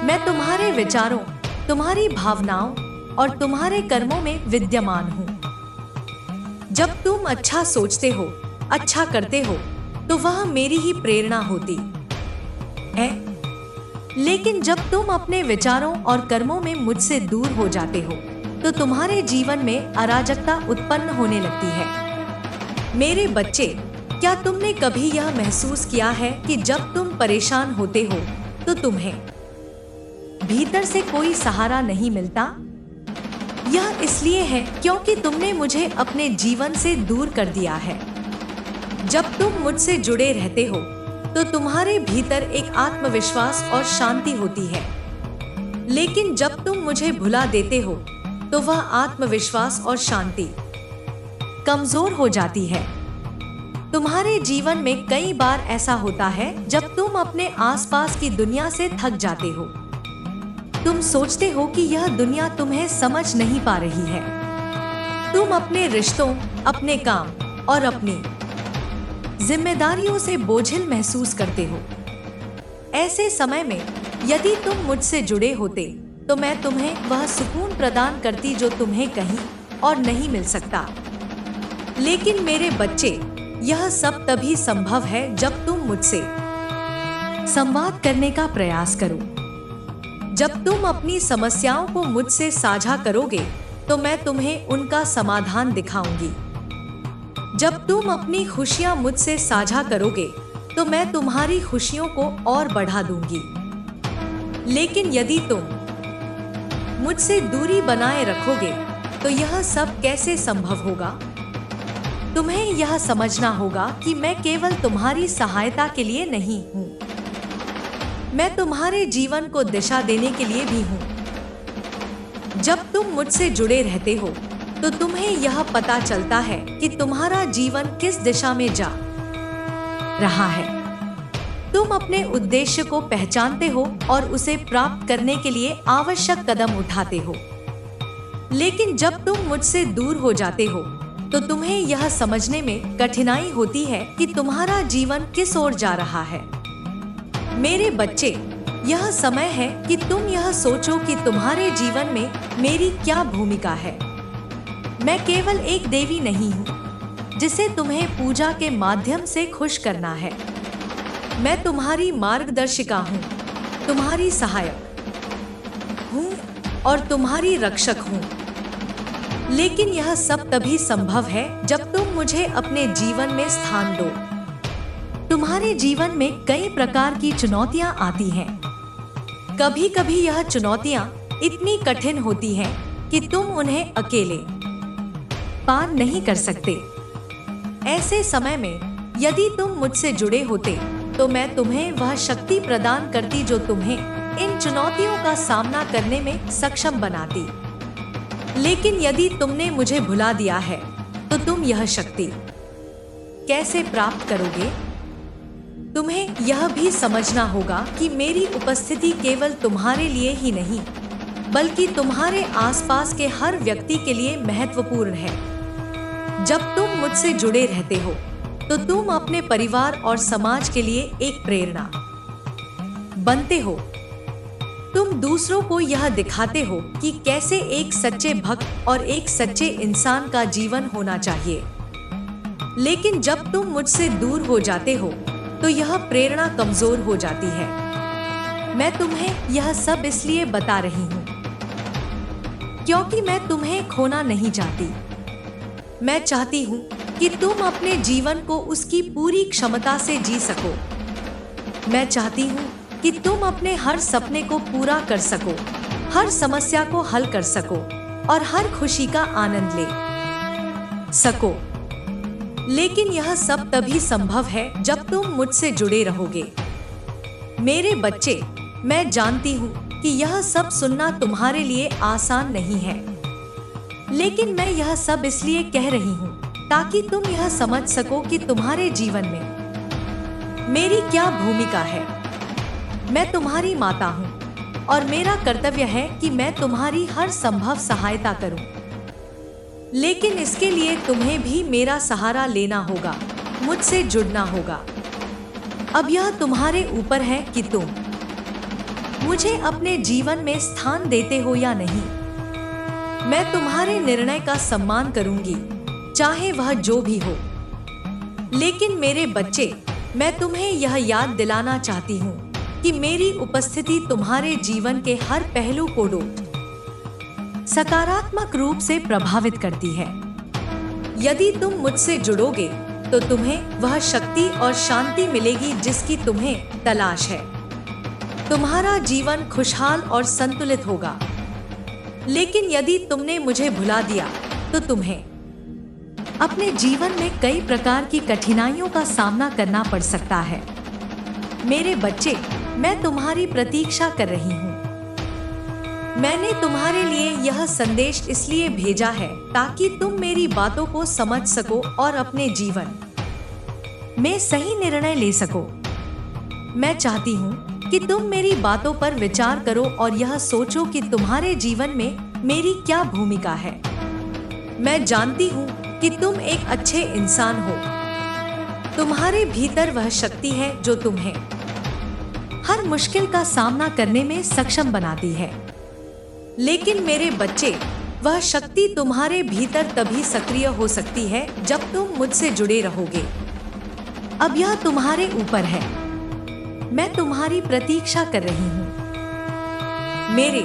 मैं तुम्हारे विचारों, तुम्हारी भावनाओं और तुम्हारे कर्मों में विद्यमान हूँ। जब तुम अच्छा सोचते हो, अच्छा करते हो, तो वह मेरी ही प्रेरणा होती है। लेकिन जब तुम अपने विचारों और कर्मों में मुझसे दूर हो जाते हो, तो तुम्हारे जीवन में अराजकता उत्पन्न होने लगती है। मेरे बच्चे, क्या तुमने कभी यह महसूस किया है कि जब तुम परेशान होते हो तो तुम्हें भीतर से कोई सहारा नहीं मिलता? यह इसलिए है क्योंकि तुमने मुझे अपने जीवन से दूर कर दिया है। जब तुम मुझसे जुड़े रहते हो तो तुम्हारे भीतर एक आत्मविश्वास और शांति होती है। लेकिन जब तुम मुझे भुला देते हो तो वह आत्मविश्वास और शांति कमजोर हो जाती है। तुम्हारे जीवन में कई बार ऐसा होता है जब तुम अपने आसपास की दुनिया से थक जाते हो। तुम सोचते हो कि यह दुनिया तुम्हें समझ नहीं पा रही है। तुम अपने रिश्तों, अपने काम और अपनी जिम्मेदारियों से बोझिल महसूस करते हो। ऐसे समय में यदि तुम मुझसे जुड़े होते तो मैं तुम्हें वह सुकून प्रदान करती जो तुम्हें कहीं और नहीं मिल सकता। लेकिन मेरे बच्चे, यह सब तभी संभव है जब तुम मुझसे संवाद करने का प्रयास करो। जब तुम अपनी समस्याओं को मुझसे साझा करोगे तो मैं तुम्हें उनका समाधान दिखाऊंगी। जब तुम अपनी खुशियां मुझसे साझा करोगे तो मैं तुम्हारी खुशियों को और बढ़ा दूंगी। लेकिन यदि तुम मुझसे दूरी बनाए रखोगे तो यह सब कैसे संभव होगा? तुम्हें यह समझना होगा कि मैं केवल तुम्हारी सहायता के लिए नहीं हूँ, मैं तुम्हारे जीवन को दिशा देने के लिए भी हूँ। जब तुम मुझसे जुड़े रहते हो तो तुम्हें यह पता चलता है कि तुम्हारा जीवन किस दिशा में जा रहा है। तुम अपने उद्देश्य को पहचानते हो और उसे प्राप्त करने के लिए आवश्यक कदम उठाते हो। लेकिन जब तुम मुझसे दूर हो जाते हो तो तुम्हें यह समझने में कठिनाई होती है कि तुम्हारा जीवन किस ओर जा रहा है। मेरे बच्चे, यह समय है कि तुम यह सोचो कि तुम्हारे जीवन में मेरी क्या भूमिका है। मैं केवल एक देवी नहीं हूँ जिसे तुम्हें पूजा के माध्यम से खुश करना है। मैं तुम्हारी मार्गदर्शिका हूँ, तुम्हारी सहायक हूँ और तुम्हारी रक्षक हूँ। लेकिन यह सब तभी संभव है जब तुम मुझे अपने जीवन में स्थान दो। तुम्हारे जीवन में कई प्रकार की चुनौतियां आती हैं। कभी कभी यह चुनौतियां इतनी कठिन होती हैं कि तुम उन्हें अकेले पार नहीं कर सकते। ऐसे समय में यदि तुम मुझसे जुड़े होते तो मैं तुम्हें वह शक्ति प्रदान करती जो तुम्हें इन चुनौतियों का सामना करने में सक्षम बनाती। लेकिन यदि तुमने मुझे भुला दिया है तो तुम यह शक्ति कैसे प्राप्त करोगे? तुम्हें यह भी समझना होगा कि मेरी उपस्थिति केवल तुम्हारे लिए ही नहीं, बल्कि तुम्हारे आसपास के हर व्यक्ति के लिए महत्वपूर्ण है। जब तुम मुझसे जुड़े रहते हो, तो तुम अपने परिवार और समाज के लिए एक प्रेरणा बनते हो। तुम दूसरों को यह दिखाते हो कि कैसे एक सच्चे भक्त और एक सच्चे इंसान का जीवन होना चाहिए। लेकिन जब तुम मुझसे दूर हो जाते हो, तो यह प्रेरणा कमजोर हो जाती है। मैं तुम्हें यह सब इसलिए बता रही हूँ क्योंकि मैं तुम्हें खोना नहीं चाहती। मैं चाहती हूँ कि तुम अपने जीवन को उसकी पूरी क्षमता से जी सको। मैं चाहती हूँ कि तुम अपने हर सपने को पूरा कर सको, हर समस्या को हल कर सको और हर खुशी का आनंद ले सको। लेकिन यह सब तभी संभव है जब तुम मुझसे जुड़े रहोगे। मेरे बच्चे, मैं जानती हूँ कि यह सब सुनना तुम्हारे लिए आसान नहीं है, लेकिन मैं यह सब इसलिए कह रही हूँ ताकि तुम यह समझ सको कि तुम्हारे जीवन में मेरी क्या भूमिका है। मैं तुम्हारी माता हूँ और मेरा कर्तव्य है कि मैं तुम्हारी हर संभव सहायता करूँ। लेकिन इसके लिए तुम्हें भी मेरा सहारा लेना होगा, मुझसे जुड़ना होगा। अब यह तुम्हारे ऊपर है कि तुम मुझे अपने जीवन में स्थान देते हो या नहीं। मैं तुम्हारे निर्णय का सम्मान करूंगी, चाहे वह जो भी हो। लेकिन मेरे बच्चे, मैं तुम्हें यह याद दिलाना चाहती हूँ कि मेरी उपस्थिति तुम्हारे जीवन के हर पहलू को सकारात्मक रूप से प्रभावित करती है। यदि तुम मुझसे जुड़ोगे, तो तुम्हें वह शक्ति और शांति मिलेगी जिसकी तुम्हें तलाश है। तुम्हारा जीवन खुशहाल और संतुलित होगा। लेकिन यदि तुमने मुझे भुला दिया, तो तुम्हें अपने जीवन में कई प्रकार की कठिनाइयों का सामना करना पड़ सकता है। मेरे बच्चे, मैं तुम्हारी प्रतीक्षा कर रही हूँ। मैंने तुम्हारे लिए यह संदेश इसलिए भेजा है ताकि तुम मेरी बातों को समझ सको और अपने जीवन में सही निर्णय ले सको। मैं चाहती हूँ कि तुम मेरी बातों पर विचार करो और यह सोचो कि तुम्हारे जीवन में मेरी क्या भूमिका है। मैं जानती हूँ कि तुम एक अच्छे इंसान हो। तुम्हारे भीतर वह शक्ति है जो तुम्हें हर मुश्किल का सामना करने में सक्षम बनाती है। लेकिन मेरे बच्चे, वह शक्ति तुम्हारे भीतर तभी सक्रिय हो सकती है जब तुम मुझसे जुड़े रहोगे। अब यह तुम्हारे ऊपर है। मैं तुम्हारी प्रतीक्षा कर रही हूँ। मेरे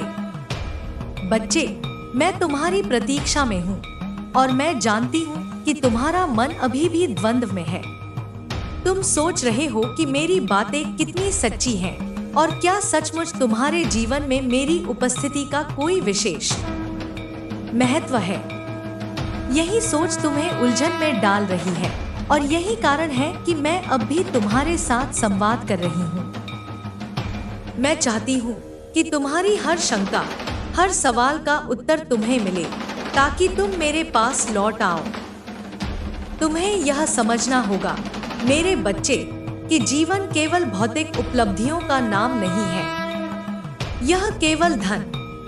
बच्चे, मैं तुम्हारी प्रतीक्षा में हूँ और मैं जानती हूँ कि तुम्हारा मन अभी भी द्वंद्व में है। तुम सोच रहे हो कि मेरी बातें कितनी सच्ची हैं और क्या सचमुच तुम्हारे जीवन में मेरी उपस्थिति का कोई विशेष महत्व है। यही सोच तुम्हें उलझन में डाल रही है और यही कारण है कि मैं अब भी तुम्हारे साथ संवाद कर रही हूँ। मैं चाहती हूँ कि तुम्हारी हर शंका, हर सवाल का उत्तर तुम्हें मिले ताकि तुम मेरे पास लौट आओ। तुम्हें यह समझना होगा मेरे बच्चे कि जीवन केवल भौतिक उपलब्धियों का नाम नहीं है। यह केवल धन,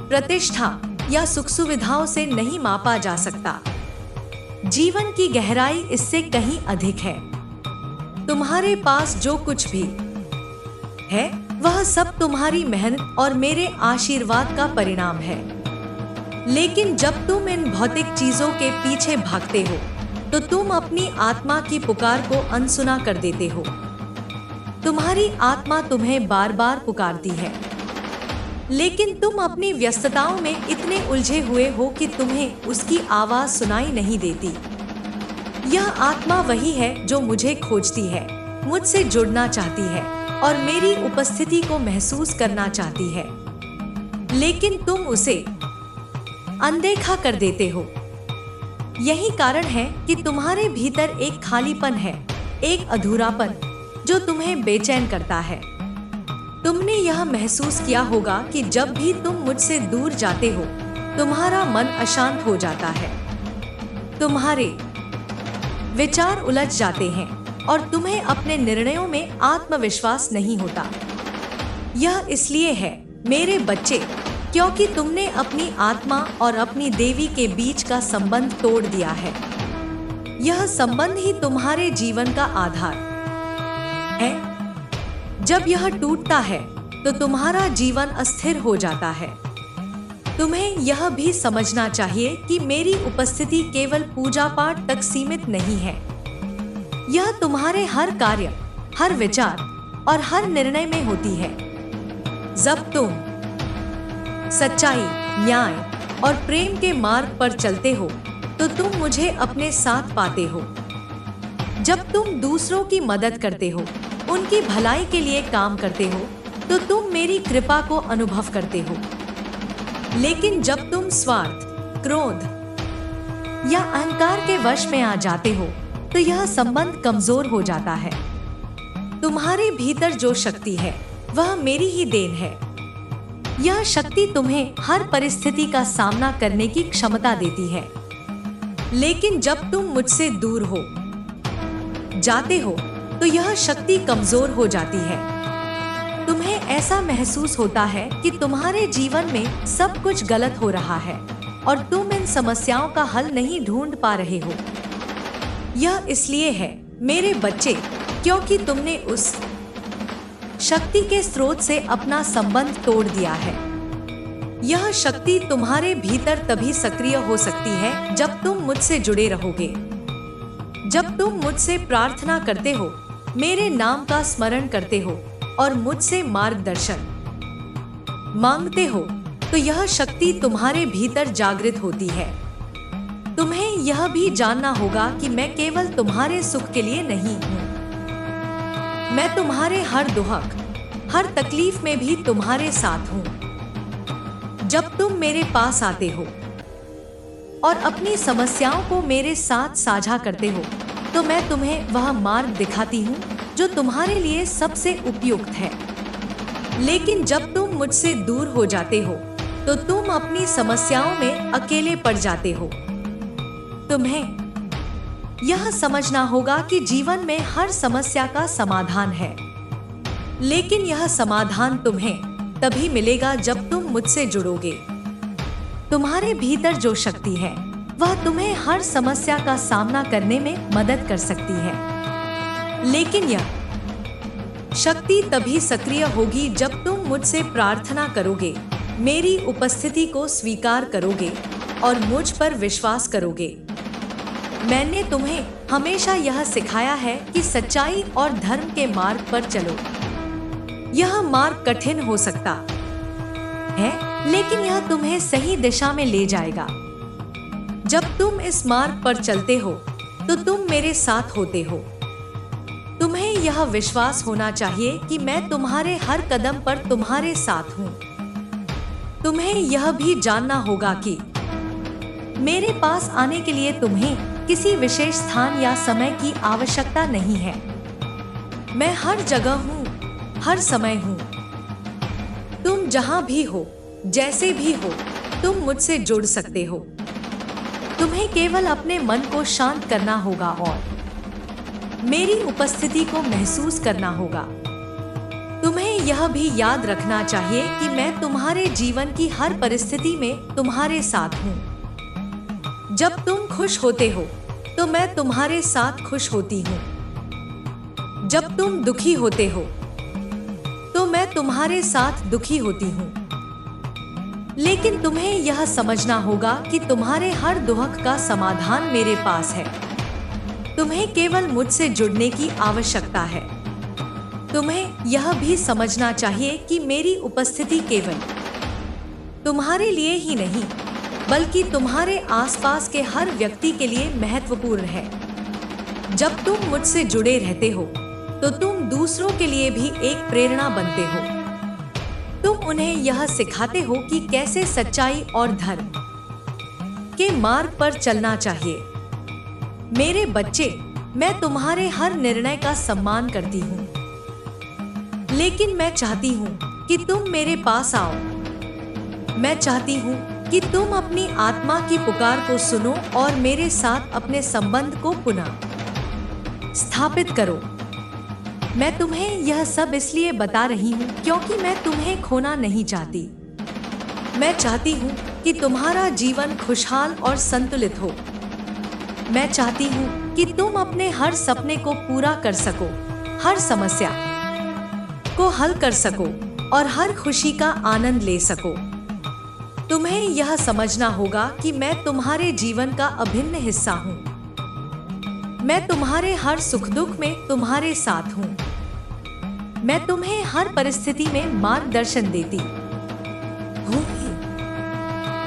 प्रतिष्ठा या सुख सुविधाओं से नहीं मापा जा सकता। जीवन की गहराई इससे कहीं अधिक है। तुम्हारे पास जो कुछ भी है, वह सब तुम्हारी मेहनत और मेरे आशीर्वाद का परिणाम है। लेकिन जब तुम इन भौतिक चीजों के पीछे भागते हो, तो तुम अपनी आत्मा की पुकार को अनसुना कर देते हो। तुम्हारी आत्मा तुम्हें बार बार पुकारती है, लेकिन तुम अपनी व्यस्तताओं में इतने उलझे हुए हो कि तुम्हें उसकी आवाज सुनाई नहीं देती। यह आत्मा वही है जो मुझे खोजती है, मुझसे जुड़ना चाहती है और मेरी उपस्थिति को महसूस करना चाहती है। लेकिन तुम उसे अनदेखा कर देते हो। यही कारण है कि तुम्हारे भीतर एक खालीपन है, एक अधूरापन जो तुम्हें बेचैन करता है। तुमने यह महसूस किया होगा कि जब भी तुम मुझसे दूर जाते हो, तुम्हारा मन अशांत हो जाता है। तुम्हारे विचार उलझ जाते हैं और तुम्हें अपने निर्णयों में आत्मविश्वास नहीं होता। यह इसलिए है मेरे बच्चे, क्योंकि तुमने अपनी आत्मा और अपनी देवी के बीच का संबंध तोड़ दिया है। यह संबंध ही तुम्हारे जीवन का आधार है। जब यह टूटता है तो तुम्हारा जीवन अस्थिर हो जाता है। तुम्हें यह भी समझना चाहिए कि मेरी उपस्थिति केवल पूजा पाठ तक सीमित नहीं है। यह तुम्हारे हर कार्य, हर विचार और हर निर्णय में होती है। जब तुम सच्चाई, न्याय और प्रेम के मार्ग पर चलते हो तो तुम मुझे अपने साथ पाते हो। जब तुम दूसरों की मदद करते हो, उनकी भलाई के लिए काम करते हो, तो तुम मेरी कृपा को अनुभव करते हो। लेकिन जब तुम स्वार्थ, क्रोध या अहंकार के वश में आ जाते हो तो यह संबंध कमजोर हो जाता है। तुम्हारे भीतर जो शक्ति है वह मेरी ही देन है। यह शक्ति तुम्हें हर परिस्थिति का सामना करने की क्षमता देती है। लेकिन जब तुम मुझसे दूर हो जाते हो तो यह शक्ति कमजोर हो जाती है। तुम्हें ऐसा महसूस होता है कि तुम्हारे जीवन में सब कुछ गलत हो रहा है और तुम इन समस्याओं का हल नहीं ढूंढ पा रहे हो। यह इसलिए है मेरे बच्चे, क्योंकि तुमने उस शक्ति के स्रोत से अपना संबंध तोड़ दिया है। यह शक्ति तुम्हारे भीतर तभी सक्रिय हो सकती है जब तुम मुझसे जुड़े रहोगे। जब तुम मुझसे प्रार्थना करते हो, मेरे नाम का स्मरण करते हो और मुझसे मार्गदर्शन मांगते हो, तो यह शक्ति तुम्हारे भीतर जागृत होती है। तुम्हें यह भी जानना होगा कि मैं केवल तुम्हारे सुख के लिए नहीं हूँ। मैं तुम्हारे हर दुख, हर तकलीफ में भी तुम्हारे साथ हूँ। जब तुम मेरे पास आते हो और अपनी समस्याओं को मेरे साथ साझा करते हो, तो मैं तुम्हें वह मार्ग दिखाती हूँ जो तुम्हारे लिए सबसे उपयुक्त है। लेकिन जब तुम मुझसे दूर हो जाते हो तो तुम अपनी समस्याओं में अकेले पड़ जाते हो। तुम्हें यह समझना होगा कि जीवन में हर समस्या का समाधान है, लेकिन यह समाधान तुम्हें तभी मिलेगा जब तुम मुझसे जुड़ोगे। तुम्हारे भीतर जो शक्ति है वह तुम्हें हर समस्या का सामना करने में मदद कर सकती है। लेकिन यह शक्ति तभी सक्रिय होगी जब तुम मुझसे प्रार्थना करोगे, मेरी उपस्थिति को स्वीकार करोगे और मुझ पर विश्वास करोगे। मैंने तुम्हें हमेशा यह सिखाया है कि सच्चाई और धर्म के मार्ग पर चलो। यह मार्ग कठिन हो सकता है, लेकिन यह तुम्हें सही दिशा में ले जाएगा। जब तुम इस मार्ग पर चलते हो तो तुम मेरे साथ होते हो। तुम्हें यह विश्वास होना चाहिए कि मैं तुम्हारे हर कदम पर तुम्हारे साथ हूँ। तुम्हें यह भी जानना होगा कि मेरे पास आने के लिए तुम्हें किसी विशेष स्थान या समय की आवश्यकता नहीं है। मैं हर जगह हूँ, हर समय हूँ। तुम जहाँ भी हो, जैसे भी हो, तुम मुझसे जुड़ सकते हो। तुम्हें केवल अपने मन को शांत करना होगा और मेरी उपस्थिति को महसूस करना होगा। तुम्हें यह भी याद रखना चाहिए कि मैं तुम्हारे जीवन की हर परिस्थिति में तुम्हारे साथ हूँ। जब तुम खुश होते हो तो मैं तुम्हारे साथ खुश होती हूँ। जब तुम दुखी होते हो तो मैं तुम्हारे साथ दुखी होती हूँ। लेकिन तुम्हें यह समझना होगा कि तुम्हारे हर दुख का समाधान मेरे पास है। तुम्हें केवल मुझसे जुड़ने की आवश्यकता है। तुम्हें यह भी समझना चाहिए कि मेरी उपस्थिति केवल तुम्हारे लिए ही नहीं, बल्कि तुम्हारे आसपास के हर व्यक्ति के लिए महत्वपूर्ण है। जब तुम मुझसे जुड़े रहते हो तो तुम दूसरों के लिए भी एक प्रेरणा बनते हो। तुम उन्हें यह सिखाते हो कि कैसे सच्चाई और धर्म के मार्ग पर चलना चाहिए। मेरे बच्चे, मैं तुम्हारे हर निर्णय का सम्मान करती हूँ, लेकिन मैं चाहती हूँ कि तुम मेरे पास आओ। मैं चाहती हूँ कि तुम अपनी आत्मा की पुकार को सुनो और मेरे साथ अपने संबंध को पुनः स्थापित करो। मैं तुम्हें यह सब इसलिए बता रही हूँ क्योंकि मैं तुम्हें खोना नहीं चाहती। मैं चाहती हूँ कि तुम्हारा जीवन खुशहाल और संतुलित हो। मैं चाहती हूँ कि तुम अपने हर सपने को पूरा कर सको, हर समस्या को हल कर सको और हर खुशी का आनंद ले सको। तुम्हें यह समझना होगा कि मैं तुम्हारे जीवन का अभिन्न हिस्सा हूँ। मैं तुम्हारे हर सुख दुख में तुम्हारे साथ हूँ। मैं तुम्हें हर परिस्थिति में मार्गदर्शन देती हूँ,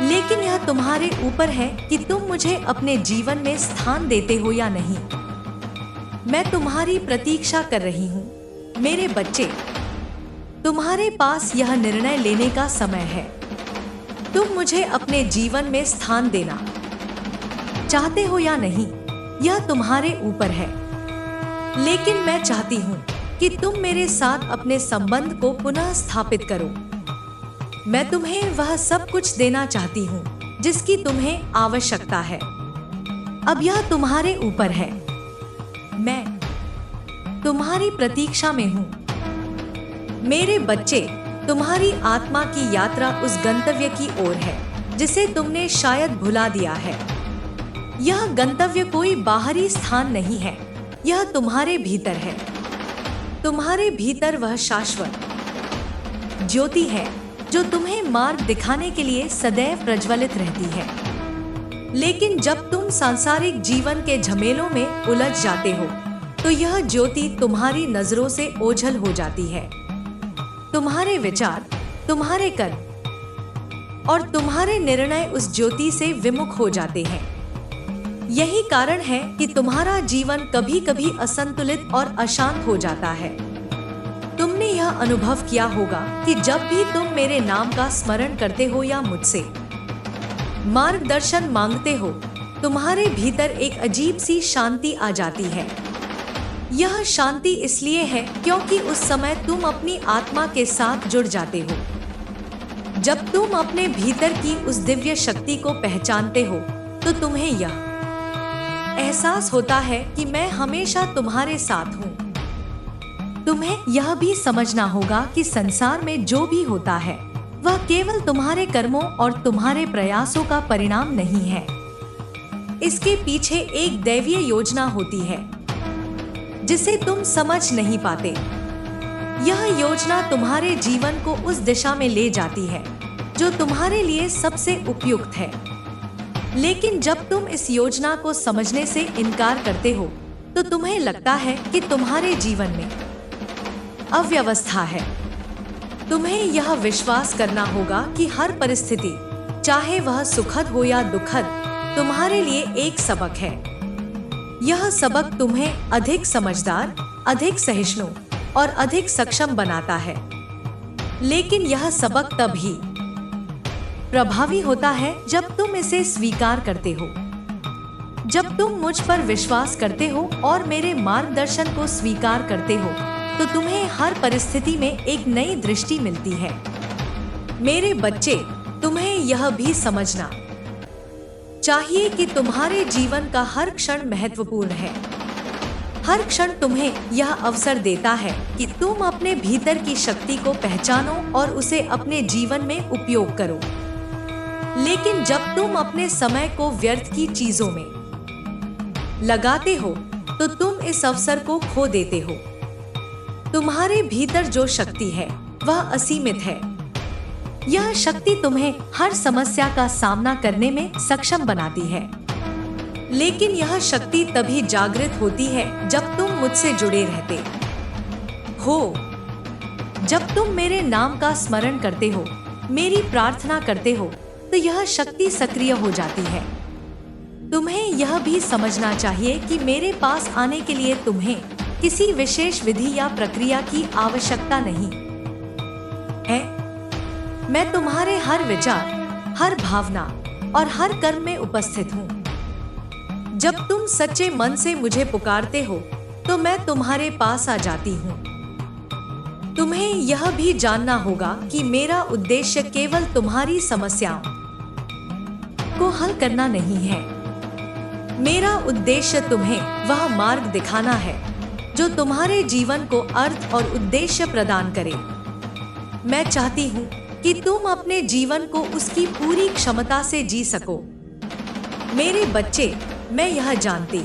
लेकिन यह तुम्हारे ऊपर है कि तुम मुझे अपने जीवन में स्थान देते हो या नहीं। मैं तुम्हारी प्रतीक्षा कर रही हूँ मेरे बच्चे। तुम्हारे पास यह निर्णय लेने का समय है। तुम मुझे अपने जीवन में स्थान देना चाहते हो या नहीं, यह तुम्हारे ऊपर है। लेकिन मैं चाहती हूँ कि तुम मेरे साथ अपने संबंध को पुनः स्थापित करो। मैं तुम्हें वह सब कुछ देना चाहती हूँ जिसकी तुम्हें आवश्यकता है। अब यह तुम्हारे ऊपर है। मैं तुम्हारी प्रतीक्षा में हूँ मेरे बच्चे। तुम्हारी आत्मा की यात्रा उस गंतव्य की ओर है जिसे तुमने शायद भुला दिया है। यह गंतव्य कोई बाहरी स्थान नहीं है, यह तुम्हारे भीतर है। तुम्हारे भीतर वह शाश्वत ज्योति है जो तुम्हें मार्ग दिखाने के लिए सदैव प्रज्वलित रहती है। लेकिन जब तुम सांसारिक जीवन के झमेलों में उलझ जाते हो तो यह ज्योति तुम्हारी नजरों से ओझल हो जाती है। तुम्हारे विचार, तुम्हारे कर्म और तुम्हारे निर्णय उस ज्योति से विमुख हो जाते हैं। यही कारण है कि तुम्हारा जीवन कभी कभी असंतुलित और अशांत हो जाता है। तुमने यह अनुभव किया होगा कि जब भी तुम मेरे नाम का स्मरण करते हो या मुझसे मार्गदर्शन मांगते हो, तुम्हारे भीतर एक अजीब सी शांति आ जाती है। यह शांति इसलिए है क्योंकि उस समय तुम अपनी आत्मा के साथ जुड़ जाते हो। जब तुम अपने भीतर की उस दिव्य शक्ति को पहचानते हो तो तुम्हें यह एहसास होता है कि मैं हमेशा तुम्हारे साथ हूँ। तुम्हें यह भी समझना होगा कि संसार में जो भी होता है वह केवल तुम्हारे कर्मों और तुम्हारे प्रयासों का परिणाम नहीं है। इसके पीछे एक दैवीय योजना होती है जिसे तुम समझ नहीं पाते। यह योजना तुम्हारे जीवन को उस दिशा में ले जाती है जो तुम्हारे लिए सबसे उपयुक्त है। लेकिन जब तुम इस योजना को समझने से इनकार करते हो तो तुम्हें लगता है कि तुम्हारे जीवन में अव्यवस्था है। तुम्हें यह विश्वास करना होगा कि हर परिस्थिति, चाहे वह सुखद हो या दुखद, तुम्हारे लिए एक सबक है। यह सबक तुम्हें अधिक समझदार, अधिक सहिष्णु और अधिक सक्षम बनाता है। लेकिन यह सबक तभी प्रभावी होता है जब तुम इसे स्वीकार करते हो। जब तुम मुझ पर विश्वास करते हो और मेरे मार्गदर्शन को स्वीकार करते हो तो तुम्हें हर परिस्थिति में एक नई दृष्टि मिलती है। मेरे बच्चे, तुम्हें यह भी समझना चाहिए कि तुम्हारे जीवन का हर क्षण महत्वपूर्ण है। हर क्षण तुम्हें यह अवसर देता है कि तुम अपने भीतर की शक्ति को पहचानो और उसे अपने जीवन में उपयोग करो। लेकिन जब तुम अपने समय को व्यर्थ की चीजों में लगाते हो तो तुम इस अवसर को खो देते हो। तुम्हारे भीतर जो शक्ति है वह असीमित है। यह शक्ति तुम्हें हर समस्या का सामना करने में सक्षम बनाती है। लेकिन यह शक्ति तभी जागृत होती है जब तुम मुझसे जुड़े रहते हो। जब तुम मेरे नाम का स्मरण करते हो, मेरी प्रार्थना करते हो, तो यह शक्ति सक्रिय हो जाती है। तुम्हें यह भी समझना चाहिए कि मेरे पास आने के लिए तुम्हें किसी विशेष विधि या प्रक्रिया की आवश्यकता नहीं है। मैं तुम्हारे हर विचार, हर भावना और हर कर्म में उपस्थित हूँ। जब तुम सच्चे मन से मुझे पुकारते हो तो मैं तुम्हारे पास आ जाती हूँ। तुम्हें यह भी जानना होगा कि मेरा उद्देश्य केवल तुम्हारी समस्याओं को हल करना नहीं है। मेरा उद्देश्य तुम्हें वह मार्ग दिखाना है जो तुम्हारे जीवन को अर्थ और उद्देश्य प्रदान करे। मैं चाहती हूँ कि तुम अपने जीवन को उसकी पूरी क्षमता से जी सको। मेरे बच्चे, मैं यह जानती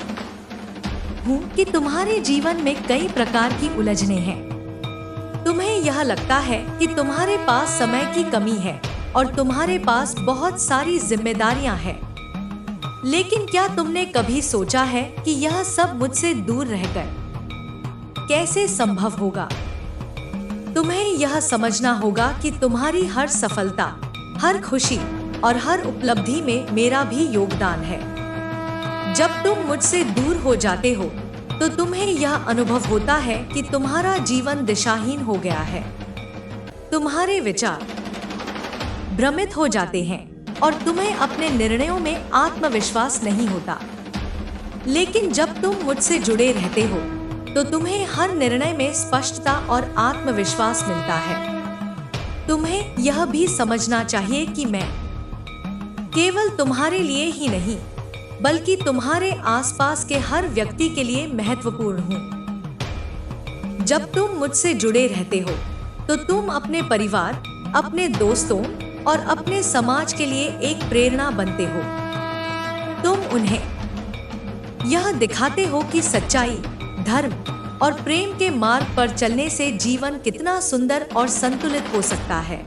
हूँ कि तुम्हारे जीवन में कई प्रकार की उलझनें हैं। तुम्हें यह लगता है कि तुम्हारे पास समय की कमी है और तुम्हारे पास बहुत सारी जिम्मेदारियां हैं। लेकिन क्या तुमने कभी सोचा है कि यह सब मुझसे दूर रहकर कैसे संभव होगा? तुम्हें यह समझना होगा कि तुम्हारी हर सफलता, हर खुशी और हर उपलब्धि में मेरा भी योगदान है। जब तुम मुझसे दूर हो जाते हो तो तुम्हें यह अनुभव होता है कि तुम्हारा जीवन दिशाहीन हो गया है। तुम्हारे विचार भ्रमित हो जाते हैं और तुम्हें अपने निर्णयों में आत्मविश्वास नहीं होता। लेकिन जब तुम मुझसे जुड़े रहते हो तो तुम्हें हर निर्णय में स्पष्टता और आत्मविश्वास मिलता है। तुम्हें यह भी समझना चाहिए कि मैं केवल तुम्हारे लिए ही नहीं बल्कि तुम्हारे आसपास के हर व्यक्ति के लिए महत्वपूर्ण हूँ। जब तुम मुझसे जुड़े रहते हो तो तुम अपने परिवार, अपने दोस्तों और अपने समाज के लिए एक प्रेरणा बनते हो। तुम उन्हें यह दिखाते हो कि सच्चाई, धर्म और प्रेम के मार्ग पर चलने से जीवन कितना सुंदर और संतुलित हो सकता है।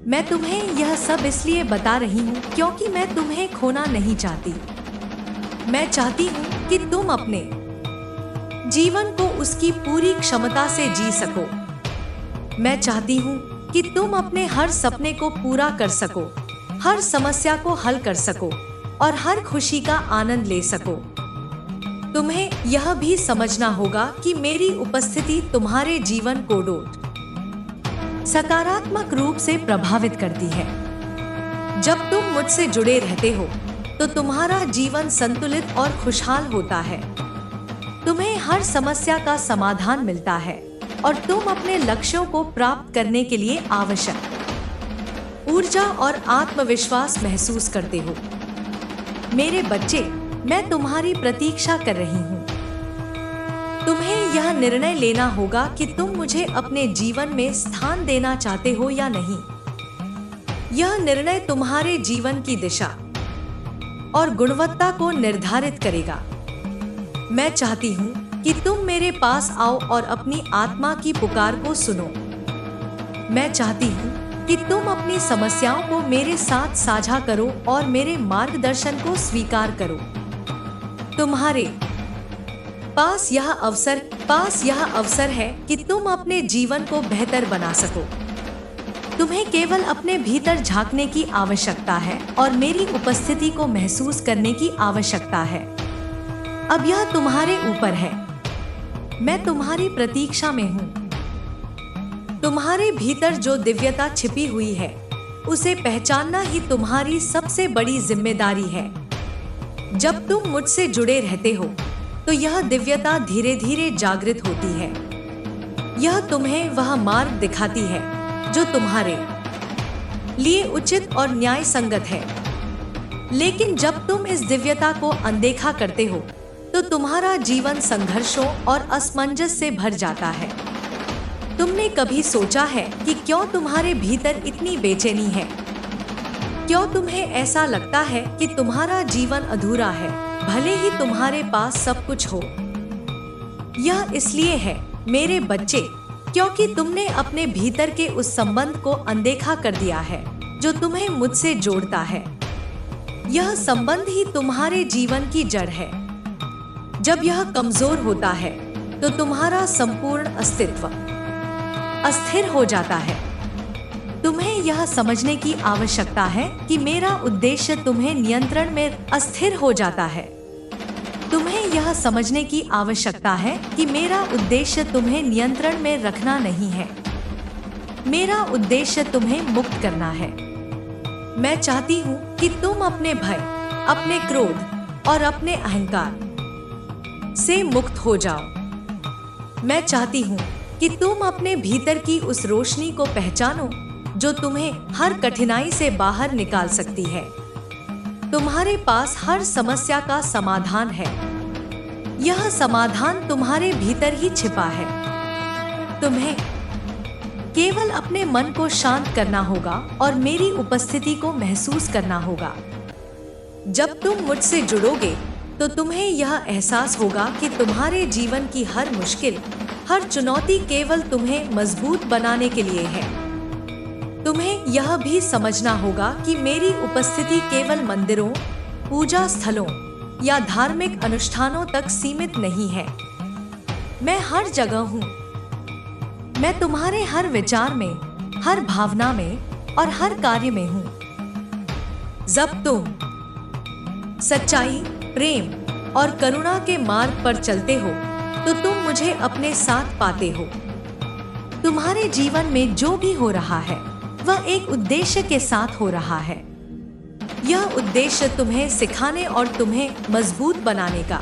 मैं तुम्हें यह सब इसलिए बता रही हूँ क्योंकि मैं तुम्हें खोना नहीं चाहती। मैं चाहती हूँ कि तुम अपने जीवन को उसकी पूरी क्षमता से जी सको। मैं चाहती हूँ कि तुम अपने हर सपने को पूरा कर सको, हर समस्या को हल कर सको और हर खुशी का आनंद ले सको। तुम्हें यह भी समझना होगा कि मेरी उपस्थिति तुम्हारे जीवन को सकारात्मक रूप से प्रभावित करती है। जब तुम मुझसे जुड़े रहते हो तो तुम्हारा जीवन संतुलित और खुशहाल होता है। तुम्हें हर समस्या का समाधान मिलता है और तुम अपने लक्ष्यों को प्राप्त करने के लिए आवश्यक ऊर्जा और आत्मविश्वास महसूस करते हो। मेरे बच्चे, मैं तुम्हारी प्रतीक्षा कर रही हूँ। तुम्हें यह निर्णय लेना होगा कि तुम मुझे अपने जीवन में स्थान देना चाहते हो या नहीं। यह निर्णय तुम्हारे जीवन की दिशा और गुणवत्ता को निर्धारित करेगा। मैं चाहती हूँ कि तुम मेरे पास आओ और अपनी आत्मा की पुकार को सुनो। मैं चाहती हूँ कि तुम अपनी समस्याओं को मेरे साथ साझा करो और मेरे मार्गदर्शन को स्वीकार करो। तुम्हारे पास यह अवसर है कि तुम अपने जीवन को बेहतर बना सको। तुम्हें केवल अपने भीतर झांकने की आवश्यकता है और मेरी उपस्थिति को महसूस करने की आवश्यकता है। अब यह तुम्हारे ऊपर है। मैं तुम्हारी प्रतीक्षा में हूँ। तुम्हारे भीतर जो दिव्यता छिपी हुई है उसे पहचानना ही तुम्हारी सबसे बड़ी जिम्मेदारी है। जब तुम मुझसे जुड़े रहते हो तो यह दिव्यता धीरे धीरे जागृत होती है। यह तुम्हें वह मार्ग दिखाती है जो तुम्हारे लिए उचित और न्याय संगत है। लेकिन जब तुम इस दिव्यता को अनदेखा करते हो तो तुम्हारा जीवन संघर्षों और असमंजस से भर जाता है। तुमने कभी सोचा है कि क्यों तुम्हारे भीतर इतनी बेचैनी है? क्यों तुम्हें ऐसा लगता है कि तुम्हारा जीवन अधूरा है भले ही तुम्हारे पास सब कुछ हो? यह इसलिए है मेरे बच्चे क्योंकि तुमने अपने भीतर के उस संबंध को अनदेखा कर दिया है जो तुम्हें मुझसे जोड़ता है। यह संबंध ही तुम्हारे जीवन की जड़ है। जब यह कमजोर होता है तो तुम्हारा संपूर्ण अस्तित्व अस्थिर हो जाता है। तुम्हें यह समझने की आवश्यकता है कि मेरा उद्देश्य तुम्हें नियंत्रण में अस्थिर हो जाता है। तुम्हें यह समझने की आवश्यकता है कि मेरा उद्देश्य तुम्हें नियंत्रण में रखना नहीं है। मेरा उद्देश्य तुम्हें मुक्त करना है। मैं चाहती हूँ कि तुम अपने भय, अपने क्रोध और अपने अहंकार से मुक्त हो जाओ। मैं चाहती हूँ कि तुम अपने भीतर की उस रोशनी को पहचानो जो तुम्हें हर कठिनाई से बाहर निकाल सकती है। तुम्हारे पास हर समस्या का समाधान है। यह समाधान तुम्हारे भीतर ही छिपा है। तुम्हें केवल अपने मन को शांत करना होगा और मेरी उपस्थिति को महसूस करना होगा। जब तुम मुझसे जुड़ोगे तो तुम्हें यह एहसास होगा कि तुम्हारे जीवन की हर मुश्किल, हर चुनौती केवल तुम्हें मजबूत बनाने के लिए है। तुम्हें यह भी समझना होगा कि मेरी उपस्थिति केवल मंदिरों, पूजा स्थलों या धार्मिक अनुष्ठानों तक सीमित नहीं है। मैं हर जगह हूँ। मैं तुम्हारे हर विचार में, हर भावना में और हर कार्य में हूँ। जब तुम सच्चाई, प्रेम और करुणा के मार्ग पर चलते हो तो तुम मुझे अपने साथ पाते हो। तुम्हारे जीवन में जो भी हो रहा है वह एक उद्देश्य के साथ हो रहा है। यह उद्देश्य तुम्हें सिखाने और तुम्हें मजबूत बनाने का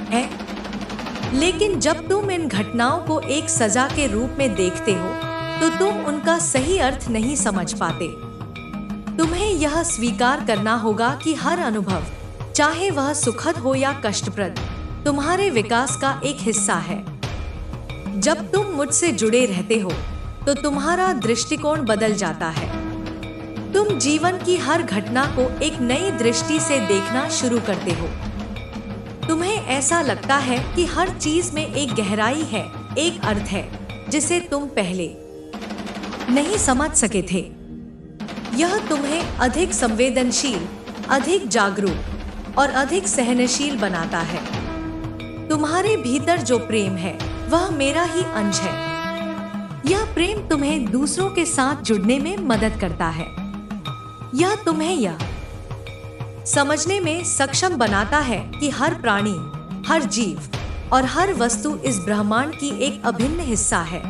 है। लेकिन जब तुम इन घटनाओं को एक सजा के रूप में देखते हो तो तुम उनका सही अर्थ नहीं समझ पाते। तुम्हें यह स्वीकार करना होगा कि हर अनुभव, चाहे वह सुखद हो या कष्टप्रद, तुम्हारे विकास का एक हिस्सा है। जब तुम मुझसे जुड़े रहते हो तो तुम्हारा दृष्टिकोण बदल जाता है। तुम जीवन की हर घटना को एक नई दृष्टि से देखना शुरू करते हो। तुम्हें ऐसा लगता है कि हर चीज में एक गहराई है, एक अर्थ है जिसे तुम पहले नहीं समझ सके थे। यह तुम्हें अधिक संवेदनशील, अधिक जागरूक और अधिक सहनशील बनाता है। तुम्हारे भीतर जो प्रेम है वह मेरा ही अंश है। यह प्रेम तुम्हें दूसरों के साथ जुड़ने में मदद करता है। यह तुम्हें यह समझने में सक्षम बनाता है कि हर प्राणी, हर जीव और हर वस्तु इस ब्रह्मांड की एक अभिन्न हिस्सा है।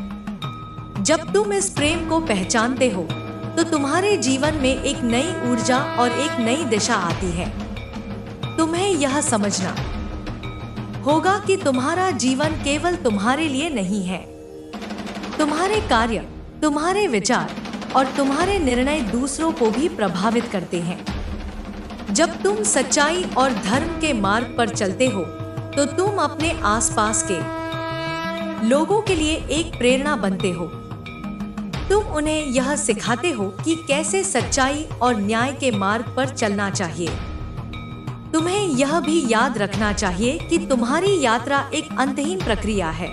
जब तुम इस प्रेम को पहचानते हो तो तुम्हारे जीवन में एक नई ऊर्जा और एक नई दिशा आती है। तुम्हें यह समझना होगा कि तुम्हारा जीवन केवल तुम्हारे लिए नहीं है। तुम्हारे कार्य, तुम्हारे विचार और तुम्हारे निर्णय दूसरों को भी प्रभावित करते हैं। जब तुम सच्चाई और धर्म के मार्ग पर चलते हो तो तुम अपने आसपास के लोगों के लिए एक प्रेरणा बनते हो। तुम उन्हें यह सिखाते हो कि कैसे सच्चाई और न्याय के मार्ग पर चलना चाहिए। तुम्हें यह भी याद रखना चाहिए कि तुम्हारी यात्रा एक अंतहीन प्रक्रिया है।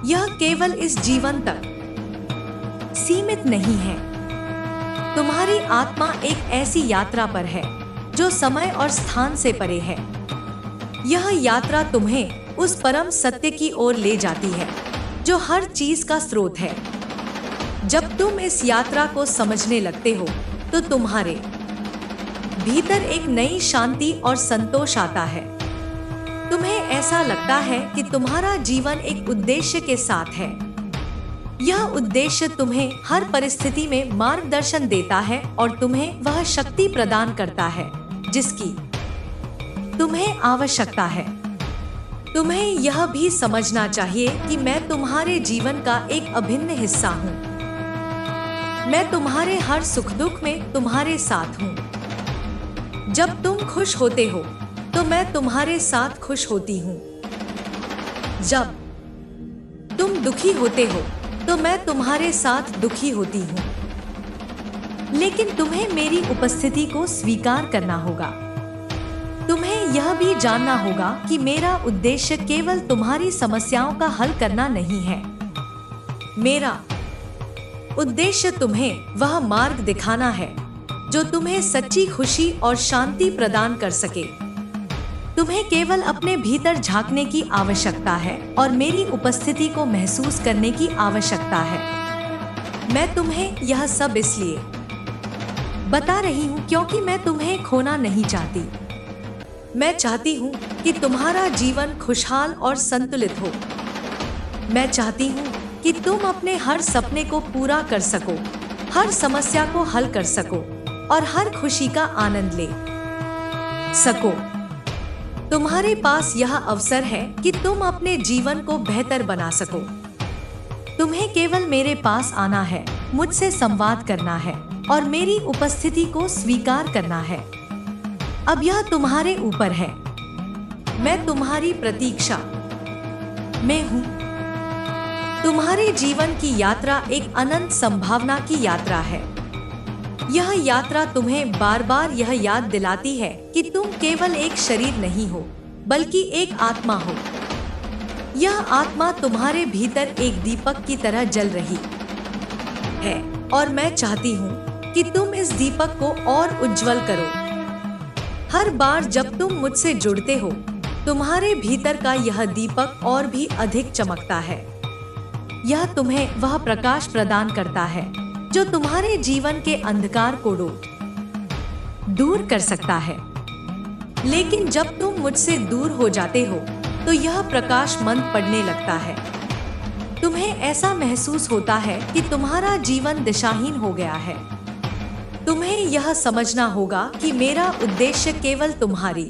यह केवल इस जीवन तक सीमित नहीं है। तुम्हारी आत्मा एक ऐसी यात्रा पर है जो समय और स्थान से परे है। यह यात्रा तुम्हें उस परम सत्य की ओर ले जाती है जो हर चीज का स्रोत है। जब तुम इस यात्रा को समझने लगते हो तो तुम्हारे भीतर एक नई शांति और संतोष आता है। तुम्हें ऐसा लगता है कि तुम्हारा जीवन एक उद्देश्य के साथ है। यह उद्देश्य तुम्हें हर परिस्थिति में मार्गदर्शन देता है और तुम्हें वह शक्ति प्रदान करता है जिसकी तुम्हें आवश्यकता है। तुम्हें यह भी समझना चाहिए कि मैं तुम्हारे जीवन का एक अभिन्न हिस्सा हूँ। मैं तुम्हारे हर सुख दुख में तुम्हारे साथ हूँ। जब तुम खुश होते हो तो मैं तुम्हारे साथ खुश होती हूँ। जब तुम दुखी होते हो तो मैं तुम्हारे साथ दुखी होती हूँ। लेकिन तुम्हें मेरी उपस्थिति को स्वीकार करना होगा। तुम्हें यह भी जानना होगा कि मेरा उद्देश्य केवल तुम्हारी समस्याओं का हल करना नहीं है। मेरा उद्देश्य तुम्हें वह मार्ग दिखाना है जो तुम्हें सच्ची खुशी और शांति प्रदान कर सके। तुम्हें केवल अपने भीतर झांकने की आवश्यकता है और मेरी उपस्थिति को महसूस करने की आवश्यकता है। मैं तुम्हें यह सब इसलिए बता रही हूँ क्योंकि मैं तुम्हें खोना नहीं चाहती। मैं चाहती हूँ कि तुम्हारा जीवन खुशहाल और संतुलित हो। मैं चाहती हूँ कि तुम अपने हर सपने को पूरा कर सको, हर समस्या को हल कर सको और हर खुशी का आनंद ले सको। तुम्हारे पास यह अवसर है कि तुम अपने जीवन को बेहतर बना सको। तुम्हें केवल मेरे पास आना है, मुझसे संवाद करना है और मेरी उपस्थिति को स्वीकार करना है। अब यह तुम्हारे ऊपर है। मैं तुम्हारी प्रतीक्षा में हूँ। तुम्हारे जीवन की यात्रा एक अनंत संभावना की यात्रा है। यह यात्रा तुम्हें बार बार यह याद दिलाती है कि तुम केवल एक शरीर नहीं हो, बल्कि एक आत्मा हो। यह आत्मा तुम्हारे भीतर एक दीपक की तरह जल रही है और मैं चाहती हूँ कि तुम इस दीपक को और उज्जवल करो। हर बार जब तुम मुझसे जुड़ते हो, तुम्हारे भीतर का यह दीपक और भी अधिक चमकता है। यह तुम्हें वह प्रकाश प्रदान करता है जो तुम्हारे जीवन के अंधकार को दूर कर सकता है। लेकिन जब तुम मुझसे दूर हो जाते हो तो यह प्रकाश मंद पड़ने लगता है। तुम्हें ऐसा महसूस होता है कि तुम्हारा जीवन दिशाहीन हो गया है। तुम्हें यह समझना होगा कि मेरा उद्देश्य केवल तुम्हारी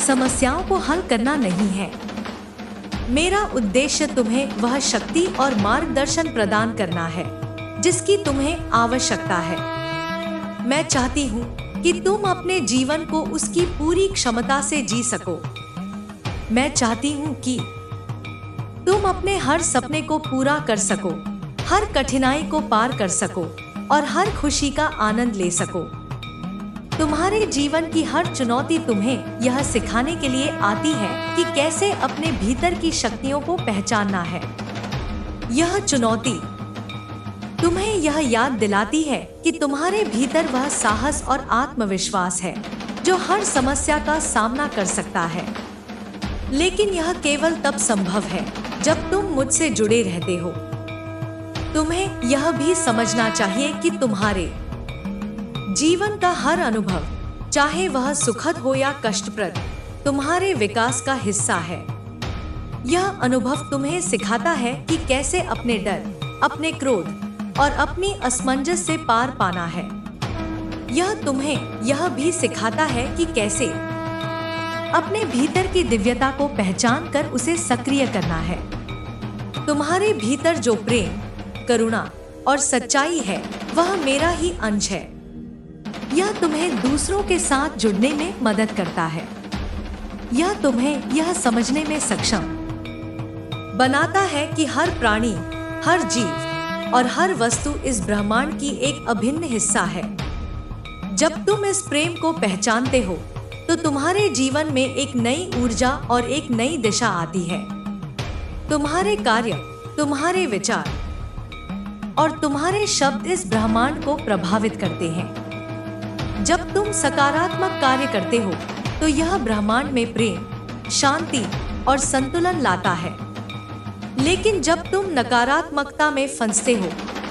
समस्याओं को हल करना नहीं है। मेरा उद्देश्य तुम्हें वह शक्ति और मार्गदर्शन प्रदान करना है जिसकी तुम्हें आवश्यकता है। मैं चाहती हूँ कि तुम अपने जीवन को उसकी पूरी क्षमता से जी सको। मैं चाहती हूँ कि तुम अपने हर सपने को पूरा कर सको, हर कठिनाई को पार कर सको और हर खुशी का आनंद ले सको। तुम्हारे जीवन की हर चुनौती तुम्हें यह सिखाने के लिए आती है कि कैसे अपने भीतर की शक्तियों को पहचानना है। यह चुनौती तुम्हें यह याद दिलाती है कि तुम्हारे भीतर वह साहस और आत्मविश्वास है जो हर समस्या का सामना कर सकता है। लेकिन यह केवल तब संभव है जब तुम मुझसे जुड़े रहते हो। तुम्हें यह भी समझना चाहिए कि तुम्हारे जीवन का हर अनुभव, चाहे वह सुखद हो या कष्टप्रद, तुम्हारे विकास का हिस्सा है। यह अनुभव तुम्हें सिखाता है कि कैसे अपने डर, अपने क्रोध और अपनी असमंजस से पार पाना है। यह तुम्हें यह भी सिखाता है कि कैसे अपने भीतर की दिव्यता को पहचान कर उसे सक्रिय करना है। तुम्हारे भीतर जो प्रेम, करुणा और सच्चाई है, वह मेरा ही अंश है। यह तुम्हें दूसरों के साथ जुड़ने में मदद करता है। यह तुम्हें यह समझने में सक्षम बनाता है कि हर प्राणी, हर जीव और हर वस्तु इस ब्रह्मांड की एक अभिन्न हिस्सा है। जब तुम इस प्रेम को पहचानते हो तो तुम्हारे जीवन में एक नई ऊर्जा और एक नई दिशा आती है। तुम्हारे कार्य, तुम्हारे विचार और तुम्हारे शब्द इस ब्रह्मांड को प्रभावित करते हैं। जब तुम सकारात्मक कार्य करते हो तो यह ब्रह्मांड में प्रेम, शांति और संतुलन लाता है। लेकिन जब तुम नकारात्मकता में फंसते हो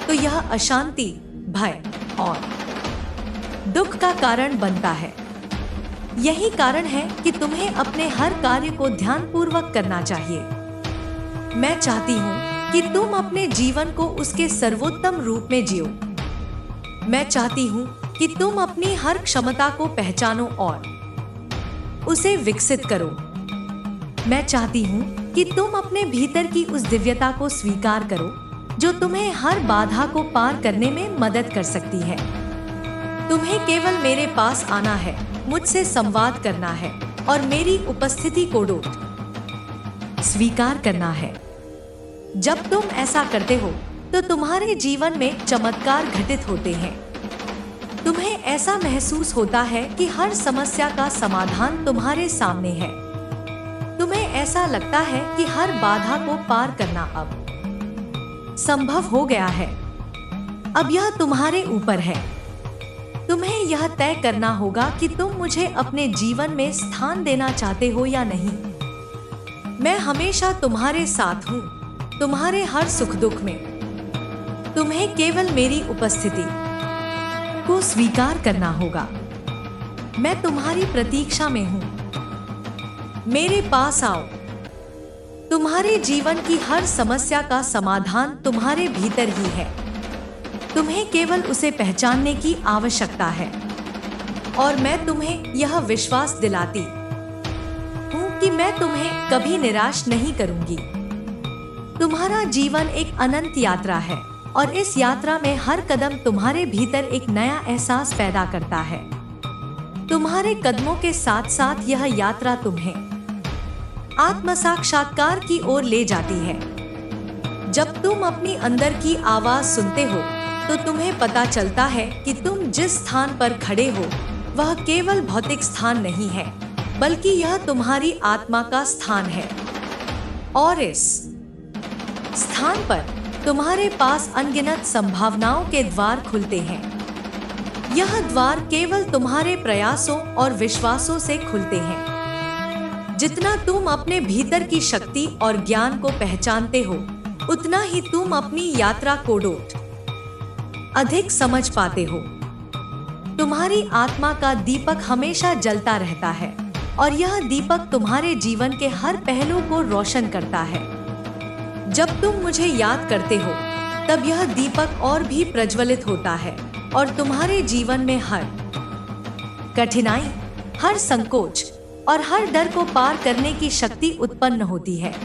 तो यह अशांति, भय और दुख का कारण बनता है। यही कारण है कि तुम्हें अपने हर कार्य को ध्यानपूर्वक करना चाहिए। मैं चाहती हूँ कि तुम अपने जीवन को उसके सर्वोत्तम रूप में जियो। मैं चाहती हूँ कि तुम अपनी हर क्षमता को पहचानो और उसे विकसित करो। मैं चाहती हूँ कि तुम अपने भीतर की उस दिव्यता को स्वीकार करो जो तुम्हें हर बाधा को पार करने में मदद कर सकती है। तुम्हें केवल मेरे पास आना है, मुझसे संवाद करना है और मेरी उपस्थिति को स्वीकार करना है। जब तुम ऐसा करते हो तो तुम्हारे जीवन में चमत्कार घटित होते हैं। तुम्हें ऐसा महसूस होता है कि हर समस्या का समाधान तुम्हारे सामने है। तुम्हें ऐसा लगता है कि हर बाधा को पार करना अब संभव हो गया है। अब यह तुम्हारे ऊपर है। तुम्हें यह तय करना होगा कि तुम मुझे अपने जीवन में स्थान देना चाहते हो या नहीं। मैं हमेशा तुम्हारे साथ हूँ, तुम्हारे हर सुख दुख में। तुम्हें केवल मेरी उपस्थिति को स्वीकार करना होगा। मैं तुम्हारी प्रतीक्षा में हूँ। मेरे पास आओ। तुम्हारे जीवन की हर समस्या का समाधान तुम्हारे भीतर ही है। तुम्हें केवल उसे पहचानने की आवश्यकता है। और मैं तुम्हें यह विश्वास दिलाती हूँ कि मैं तुम्हें कभी निराश नहीं करूंगी। तुम्हारा जीवन एक अनंत यात्रा है और इस यात्रा में हर कदम तुम्हारे भीतर एक नया एहसास पैदा करता है। तुम्हारे कदमों के साथ साथ यह यात्रा तुम्हें आत्म साक्षात्कार की ओर ले जाती है। जब तुम अपनी अंदर की आवाज सुनते हो तो तुम्हें पता चलता है कि तुम जिस स्थान पर खड़े हो वह केवल भौतिक स्थान नहीं है, बल्कि यह तुम्हारी आत्मा का स्थान है। और इस स्थान पर तुम्हारे पास अनगिनत संभावनाओं के द्वार खुलते हैं। यह द्वार केवल तुम्हारे प्रयासों और विश्वासों से खुलते हैं। जितना तुम अपने भीतर की शक्ति और ज्ञान को पहचानते हो, उतना ही तुम अपनी यात्रा को अधिक समझ पाते हो। तुम्हारी आत्मा का दीपक हमेशा जलता रहता है और यह दीपक तुम्हारे जीवन के हर पहलू को रोशन करता है। जब तुम मुझे याद करते हो तब यह दीपक और भी प्रज्वलित होता है और तुम्हारे जीवन में हर कठिनाई, हर संकोच और हर डर को पार करने की शक्ति उत्पन्न होती है।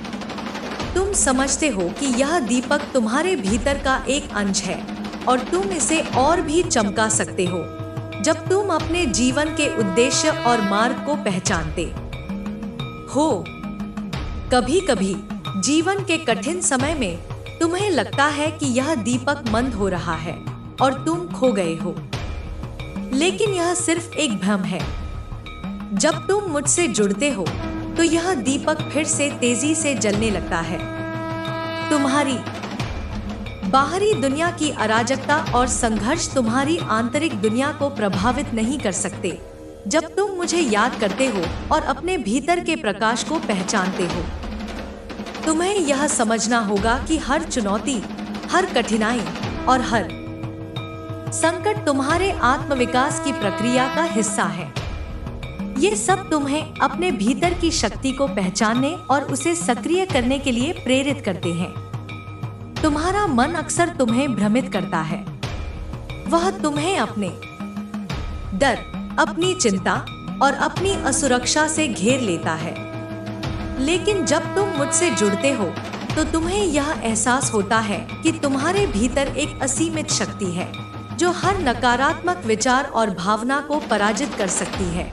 तुम समझते हो कि यह दीपक तुम्हारे भीतर का एक अंश है और तुम इसे और भी चमका सकते हो जब तुम अपने जीवन के उद्देश्य और मार्ग को पहचानते हो। कभी-कभी जीवन के कठिन समय में तुम्हें लगता है कि यह दीपक मंद हो रहा है और तुम खो गए हो, लेकिन यह सिर्फ एक भ्रम है। जब तुम मुझसे जुड़ते हो तो यह दीपक फिर से तेजी से जलने लगता है। तुम्हारी बाहरी दुनिया की अराजकता और संघर्ष तुम्हारी आंतरिक दुनिया को प्रभावित नहीं कर सकते जब तुम मुझे याद करते हो और अपने भीतर के प्रकाश को पहचानते हो। तुम्हें यह समझना होगा कि हर चुनौती, हर कठिनाई और हर संकट तुम्हारे आत्मविकास की प्रक्रिया का हिस्सा है। ये सब तुम्हें अपने भीतर की शक्ति को पहचानने और उसे सक्रिय करने के लिए प्रेरित करते हैं। तुम्हारा मन अक्सर तुम्हें भ्रमित करता है। वह तुम्हें अपने डर, अपनी चिंता और अपनी असुरक्षा से घेर लेता है। लेकिन जब तुम मुझसे जुड़ते हो तो तुम्हें यह एहसास होता है कि तुम्हारे भीतर एक असीमित शक्ति है जो हर नकारात्मक विचार और भावना को पराजित कर सकती है।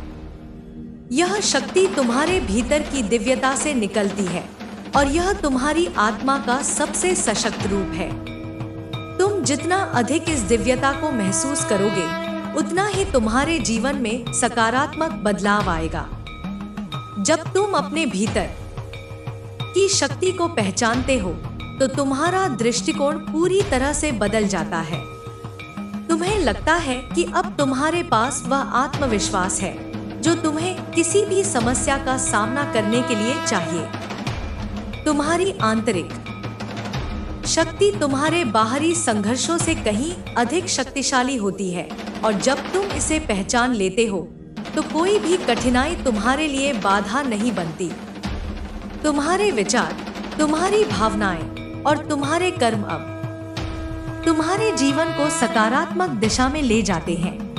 यह शक्ति तुम्हारे भीतर की दिव्यता से निकलती है और यह तुम्हारी आत्मा का सबसे सशक्त रूप है। तुम जितना अधिक इस दिव्यता को महसूस करोगे, उतना ही तुम्हारे जीवन में सकारात्मक बदलाव आएगा। जब तुम अपने भीतर की शक्ति को पहचानते हो, तो तुम्हारा दृष्टिकोण पूरी तरह से बदल जाता है। तुम्हें लगता है कि अब तुम्हारे पास वह आत्मविश्वास है जो तुम्हें किसी भी समस्या का सामना करने के लिए चाहिए। तुम्हारी आंतरिक शक्ति तुम्हारे बाहरी संघर्षों से कहीं अधिक शक्तिशाली होती है और जब तुम इसे पहचान लेते हो तो कोई भी कठिनाई तुम्हारे लिए बाधा नहीं बनती। तुम्हारे विचार, तुम्हारी भावनाएं और तुम्हारे कर्म अब तुम्हारे जीवन को सकारात्मक दिशा में ले जाते हैं।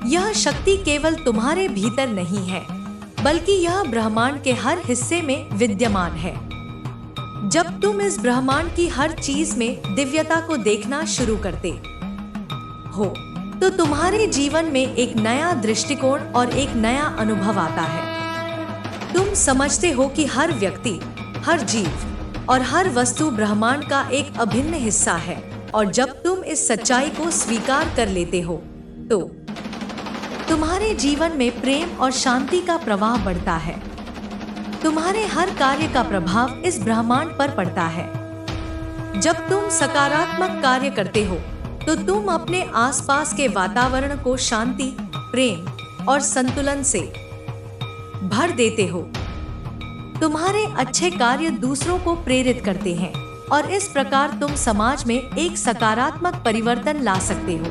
यह शक्ति केवल तुम्हारे भीतर नहीं है, बल्कि यह ब्रह्मांड के हर हिस्से में विद्यमान है। जब तुम इस ब्रह्मांड की हर चीज में दिव्यता को देखना शुरू करते हो, तो तुम्हारे जीवन में एक नया दृष्टिकोण और एक नया अनुभव आता है। तुम समझते हो कि हर व्यक्ति, हर जीव और हर वस्तु ब्रह्मांड का एक अभिन्न हिस्सा है और जब तुम इस सच्चाई को स्वीकार कर लेते हो, तो तुम्हारे जीवन में प्रेम और शांति का प्रवाह बढ़ता है। तुम्हारे हर कार्य का प्रभाव इस ब्रह्मांड पर पड़ता है। जब तुम सकारात्मक कार्य करते हो, तो तुम अपने आसपास के वातावरण को शांति, प्रेम और संतुलन से भर देते हो। तुम्हारे अच्छे कार्य दूसरों को प्रेरित करते हैं और इस प्रकार तुम समाज में एक सकारात्मक परिवर्तन ला सकते हो।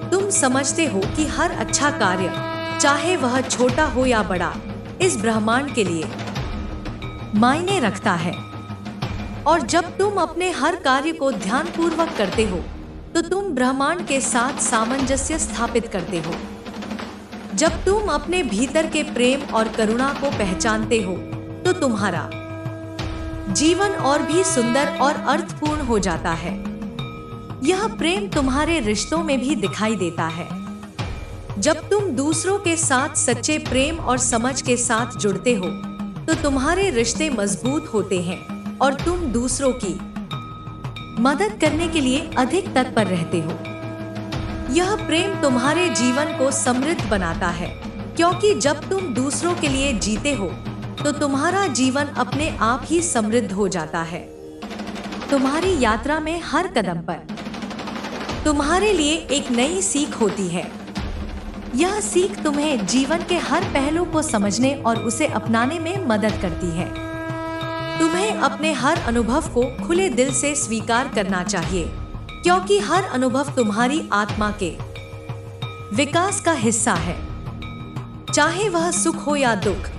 तुम समझते हो कि हर अच्छा कार्य, चाहे वह छोटा हो या बड़ा, इस ब्रह्मांड के लिए मायने रखता है। और जब तुम अपने हर कार्य को ध्यानपूर्वक करते हो, तो तुम ब्रह्मांड के साथ सामंजस्य स्थापित करते हो। जब तुम अपने भीतर के प्रेम और करुणा को पहचानते हो, तो तुम्हारा जीवन और भी सुंदर और अर्थपूर्ण हो जाता है। यह प्रेम तुम्हारे रिश्तों में भी दिखाई देता है। जब तुम दूसरों के साथ सच्चे प्रेम और समझ के साथ जुड़ते हो तो तुम्हारे रिश्ते मजबूत होते हैं और तुम दूसरों की मदद करने के लिए अधिक तत्पर रहते हो। यह प्रेम तुम्हारे जीवन को समृद्ध बनाता है, क्योंकि जब तुम दूसरों के लिए जीते हो तो तुम्हारा जीवन अपने आप ही समृद्ध हो जाता है। तुम्हारी यात्रा में हर कदम पर तुम्हारे लिए एक नई सीख होती है। यह सीख तुम्हें जीवन के हर पहलू को समझने और उसे अपनाने में मदद करती है। तुम्हें अपने हर अनुभव को खुले दिल से स्वीकार करना चाहिए, क्योंकि हर अनुभव तुम्हारी आत्मा के विकास का हिस्सा है। चाहे वह सुख हो या दुख,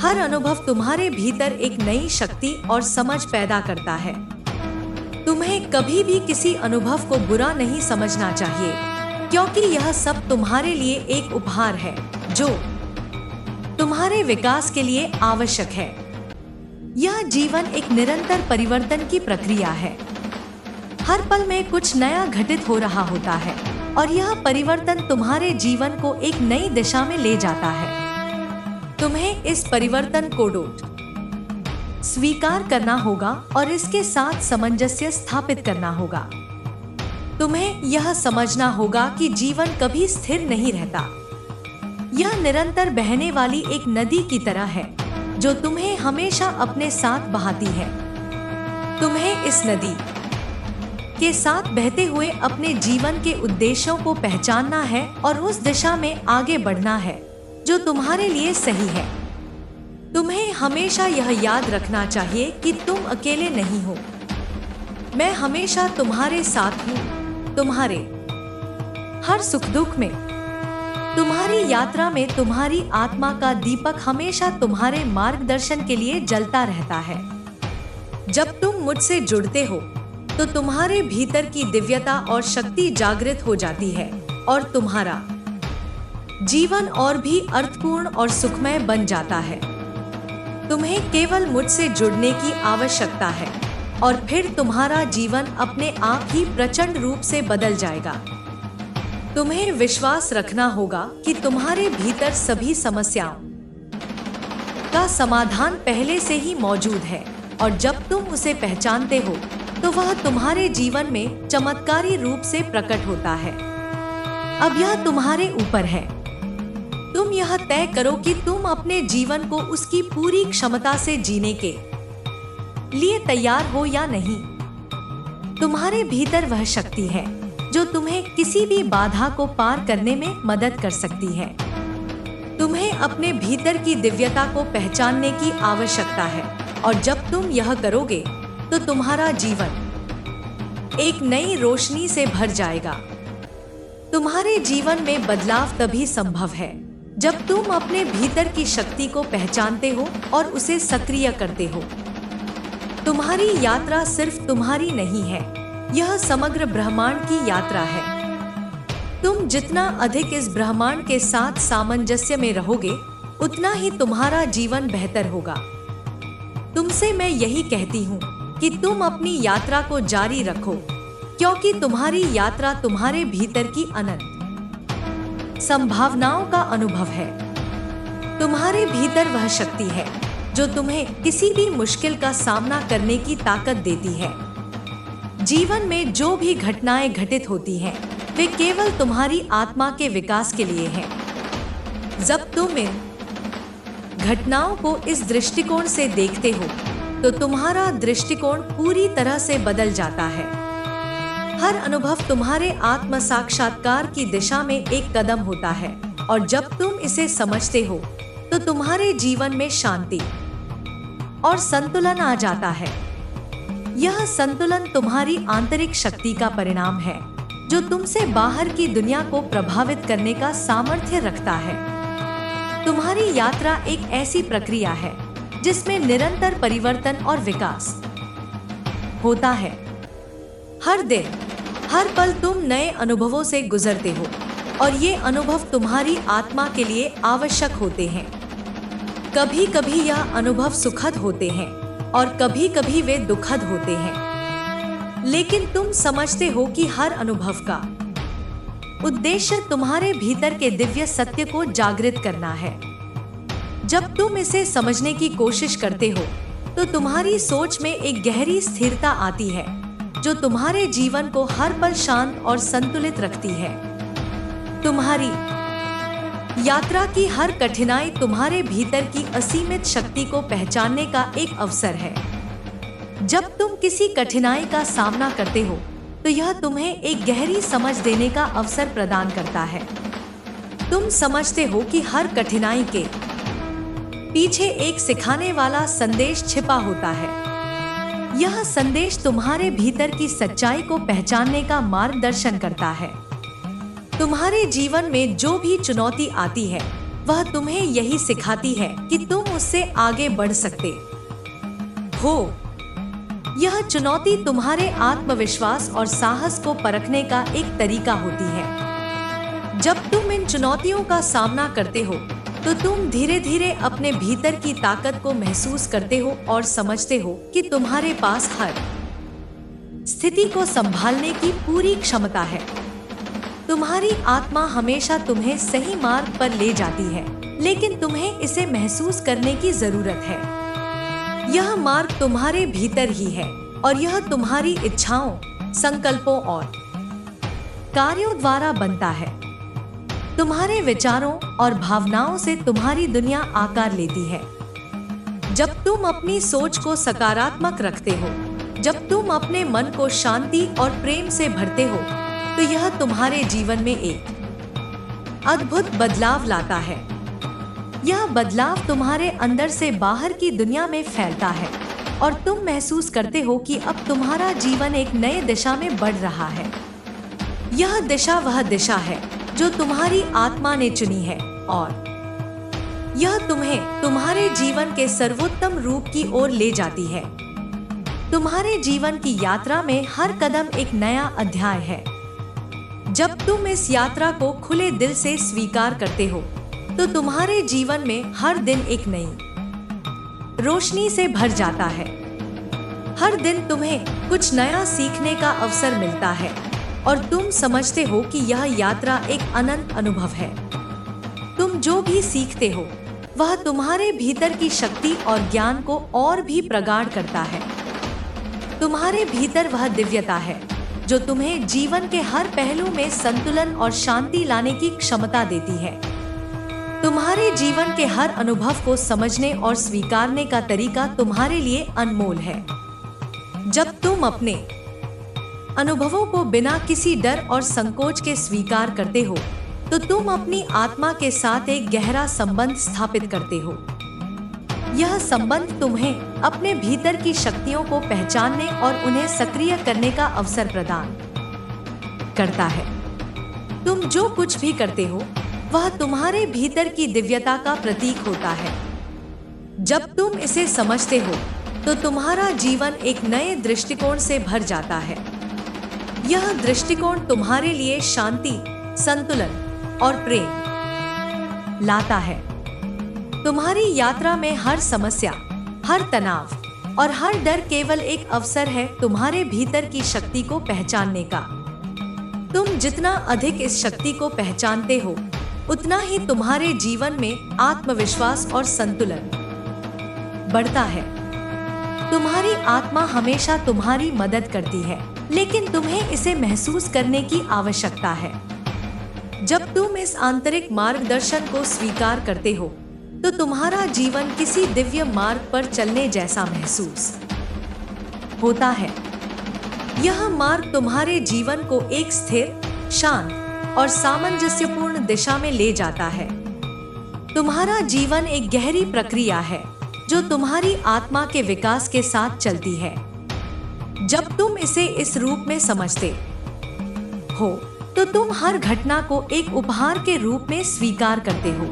हर अनुभव तुम्हारे भीतर एक नई शक्ति और समझ पैदा करता है। तुम्हें कभी भी किसी अनुभव को बुरा नहीं समझना चाहिए, क्योंकि यह सब तुम्हारे लिए एक उपहार है जो तुम्हारे विकास के लिए आवश्यक है। यह जीवन एक निरंतर परिवर्तन की प्रक्रिया है। हर पल में कुछ नया घटित हो रहा होता है और यह परिवर्तन तुम्हारे जीवन को एक नई दिशा में ले जाता है। तुम्हें इस परिवर्तन को स्वीकार करना होगा और इसके साथ सामंजस्य स्थापित करना होगा। तुम्हें यह समझना होगा कि जीवन कभी स्थिर नहीं रहता। यह निरंतर बहने वाली एक नदी की तरह है जो तुम्हें हमेशा अपने साथ बहाती है। तुम्हें इस नदी के साथ बहते हुए अपने जीवन के उद्देश्यों को पहचानना है और उस दिशा में आगे बढ़ना है जो तुम्हारे लिए सही है। तुम्हें हमेशा यह याद रखना चाहिए कि तुम अकेले नहीं हो। मैं हमेशा तुम्हारे साथ हूँ। तुम्हारे हर सुख दुख में, तुम्हारी यात्रा में तुम्हारी आत्मा का दीपक हमेशा तुम्हारे मार्गदर्शन के लिए जलता रहता है। जब तुम मुझसे जुड़ते हो तो तुम्हारे भीतर की दिव्यता और शक्ति जागृत हो जाती है और तुम्हारा जीवन और भी अर्थपूर्ण और सुखमय बन जाता है। तुम्हें केवल मुझसे जुड़ने की आवश्यकता है और फिर तुम्हारा जीवन अपने आप ही प्रचंड रूप से बदल जाएगा। तुम्हें विश्वास रखना होगा कि तुम्हारे भीतर सभी समस्याओं का समाधान पहले से ही मौजूद है और जब तुम उसे पहचानते हो तो वह तुम्हारे जीवन में चमत्कारी रूप से प्रकट होता है। अब यह तुम्हारे ऊपर है। तुम यह तय करो कि तुम अपने जीवन को उसकी पूरी क्षमता से जीने के लिए तैयार हो या नहीं। तुम्हारे भीतर वह शक्ति है जो तुम्हें किसी भी बाधा को पार करने में मदद कर सकती है। तुम्हें अपने भीतर की दिव्यता को पहचानने की आवश्यकता है और जब तुम यह करोगे तो तुम्हारा जीवन एक नई रोशनी से भर जाएगा। तुम्हारे जीवन में बदलाव तभी संभव है जब तुम अपने भीतर की शक्ति को पहचानते हो और उसे सक्रिय करते हो। तुम्हारी यात्रा सिर्फ तुम्हारी नहीं है, यह समग्र ब्रह्मांड की यात्रा है। तुम जितना अधिक इस ब्रह्मांड के साथ सामंजस्य में रहोगे, उतना ही तुम्हारा जीवन बेहतर होगा। तुमसे मैं यही कहती हूँ कि तुम अपनी यात्रा को जारी रखो, क्योंकि तुम्हारी यात्रा तुम्हारे भीतर की अनंत संभावनाओं का अनुभव है। तुम्हारे भीतर वह शक्ति है जो तुम्हें किसी भी मुश्किल का सामना करने की ताकत देती है। जीवन में जो भी घटनाएं घटित होती हैं, वे केवल तुम्हारी आत्मा के विकास के लिए हैं। जब तुम इन घटनाओं को इस दृष्टिकोण से देखते हो तो तुम्हारा दृष्टिकोण पूरी तरह से बदल जाता है। हर अनुभव तुम्हारे आत्म साक्षात्कार की दिशा में एक कदम होता है और जब तुम इसे समझते हो तो तुम्हारे जीवन में शांति और संतुलन आ जाता है। यह संतुलन तुम्हारी आंतरिक शक्ति का परिणाम है जो तुमसे बाहर की दुनिया को प्रभावित करने का सामर्थ्य रखता है। तुम्हारी यात्रा एक ऐसी प्रक्रिया है जिसमें निरंतर परिवर्तन और विकास होता है। हर दिन, हर पल तुम नए अनुभवों से गुजरते हो और ये अनुभव तुम्हारी आत्मा के लिए आवश्यक होते हैं। कभी कभी यह अनुभव सुखद होते हैं और कभी कभी वे दुखद होते हैं, लेकिन तुम समझते हो कि हर अनुभव का उद्देश्य तुम्हारे भीतर के दिव्य सत्य को जागृत करना है। जब तुम इसे समझने की कोशिश करते हो तो तुम्हारी सोच में एक गहरी स्थिरता आती है जो तुम्हारे जीवन को हर पल शांत और संतुलित रखती है। तुम्हारी यात्रा की हर कठिनाई तुम्हारे भीतर की असीमित शक्ति को पहचानने का एक अवसर है। जब तुम किसी कठिनाई का सामना करते हो तो यह तुम्हें एक गहरी समझ देने का अवसर प्रदान करता है। तुम समझते हो कि हर कठिनाई के पीछे एक सिखाने वाला संदेश छिपा होता है। यह संदेश तुम्हारे भीतर की सच्चाई को पहचानने का मार्गदर्शन करता है। तुम्हारे जीवन में जो भी चुनौती आती है वह तुम्हें यही सिखाती है कि तुम उससे आगे बढ़ सकते हो। यह चुनौती तुम्हारे आत्मविश्वास और साहस को परखने का एक तरीका होती है। जब तुम इन चुनौतियों का सामना करते हो तो तुम धीरे धीरे अपने भीतर की ताकत को महसूस करते हो और समझते हो कि तुम्हारे पास हर स्थिति को संभालने की पूरी क्षमता है। तुम्हारी आत्मा हमेशा तुम्हें सही मार्ग पर ले जाती है, लेकिन तुम्हें इसे महसूस करने की जरूरत है। यह मार्ग तुम्हारे भीतर ही है और यह तुम्हारी इच्छाओं, संकल्पों और कार्यों द्वारा बनता है। तुम्हारे विचारों और भावनाओं से तुम्हारी दुनिया आकार लेती है। जब तुम अपनी सोच को सकारात्मक रखते हो, जब तुम अपने मन को शांति और प्रेम से भरते हो, तो यह तुम्हारे जीवन में एक अद्भुत बदलाव लाता है। यह बदलाव तुम्हारे अंदर से बाहर की दुनिया में फैलता है और तुम महसूस करते हो कि अब तुम्हारा जीवन एक नए दिशा में बढ़ रहा है। यह दिशा वह दिशा है जो तुम्हारी आत्मा ने चुनी है और यह तुम्हें तुम्हारे जीवन के सर्वोत्तम रूप की ओर ले जाती है। तुम्हारे जीवन की यात्रा में हर कदम एक नया अध्याय है। जब तुम इस यात्रा को खुले दिल से स्वीकार करते हो तो तुम्हारे जीवन में हर दिन एक नई रोशनी से भर जाता है। हर दिन तुम्हें कुछ नया सीखने का अवसर मिलता है और तुम समझते हो कि यह यात्रा एक अनंत अनुभव है। तुम जो भी सीखते हो वह तुम्हारे भीतर की शक्ति और ज्ञान को और भी प्रगाढ़ करता है। तुम्हारे भीतर वह दिव्यता है जो तुम्हें जीवन के हर पहलू में संतुलन और शांति लाने की क्षमता देती है। तुम्हारे जीवन के हर अनुभव को समझने और स्वीकारने का तरीका तुम्हारे लिए अनमोल है। जब तुम अपने अनुभवों को बिना किसी डर और संकोच के स्वीकार करते हो तो तुम अपनी आत्मा के साथ एक गहरा संबंध स्थापित करते हो। यह संबंध तुम्हें अपने भीतर की शक्तियों को पहचानने और उन्हें सक्रिय करने का अवसर प्रदान करता है। तुम जो कुछ भी करते हो वह तुम्हारे भीतर की दिव्यता का प्रतीक होता है। जब तुम इसे समझते हो तो तुम्हारा जीवन एक नए दृष्टिकोण से भर जाता है। यह दृष्टिकोण तुम्हारे लिए शांति, संतुलन और प्रेम लाता है। तुम्हारी यात्रा में हर समस्या, हर तनाव और हर डर केवल एक अवसर है तुम्हारे भीतर की शक्ति को पहचानने का। तुम जितना अधिक इस शक्ति को पहचानते हो उतना ही तुम्हारे जीवन में आत्मविश्वास और संतुलन बढ़ता है। तुम्हारी आत्मा हमेशा तुम्हारी मदद करती है, लेकिन तुम्हें इसे महसूस करने की आवश्यकता है। जब तुम इस आंतरिक मार्गदर्शन को स्वीकार करते हो तो तुम्हारा जीवन किसी दिव्य मार्ग पर चलने जैसा महसूस होता है। यह मार्ग तुम्हारे जीवन को एक स्थिर, शांत और सामंजस्यपूर्ण दिशा में ले जाता है। तुम्हारा जीवन एक गहरी प्रक्रिया है जो तुम्हारी आत्मा के विकास के साथ चलती है। जब तुम इसे इस रूप में समझते हो तो तुम हर घटना को एक उपहार के रूप में स्वीकार करते हो।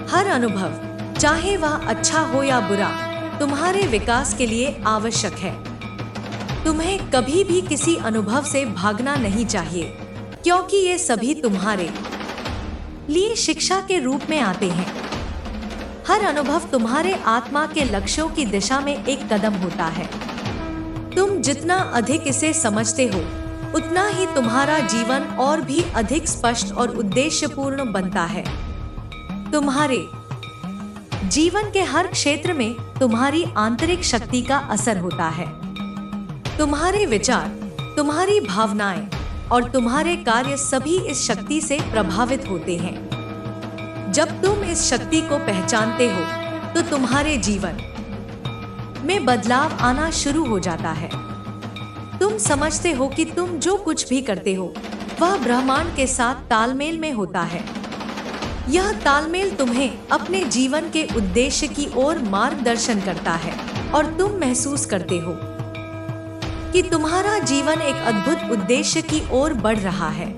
हर अनुभव, चाहे वह अच्छा हो या बुरा, तुम्हारे विकास के लिए आवश्यक है। तुम्हें कभी भी किसी अनुभव से भागना नहीं चाहिए, क्योंकि ये सभी तुम्हारे लिए शिक्षा के रूप में आते हैं। हर अनुभव तुम्हारे आत्मा के लक्ष्यों की दिशा में एक कदम होता है। तुम जितना अधिक इसे समझते हो उतना ही तुम्हारा जीवन और भी अधिक स्पष्ट और उद्देश्यपूर्ण बनता है। तुम्हारे जीवन के हर क्षेत्र में तुम्हारी आंतरिक शक्ति का असर होता है। तुम्हारे विचार, तुम्हारी भावनाएं और तुम्हारे कार्य सभी इस शक्ति से प्रभावित होते हैं। जब तुम इस शक्ति को पहचानते हो तो तुम्हारे जीवन में बदलाव आना शुरू हो जाता है। तुम समझते हो कि तुम जो कुछ भी करते हो वह ब्रह्मांड के साथ तालमेल में होता है। यह तालमेल तुम्हें अपने जीवन के उद्देश्य की ओर मार्गदर्शन करता है और तुम महसूस करते हो कि तुम्हारा जीवन एक अद्भुत उद्देश्य की ओर बढ़ रहा है।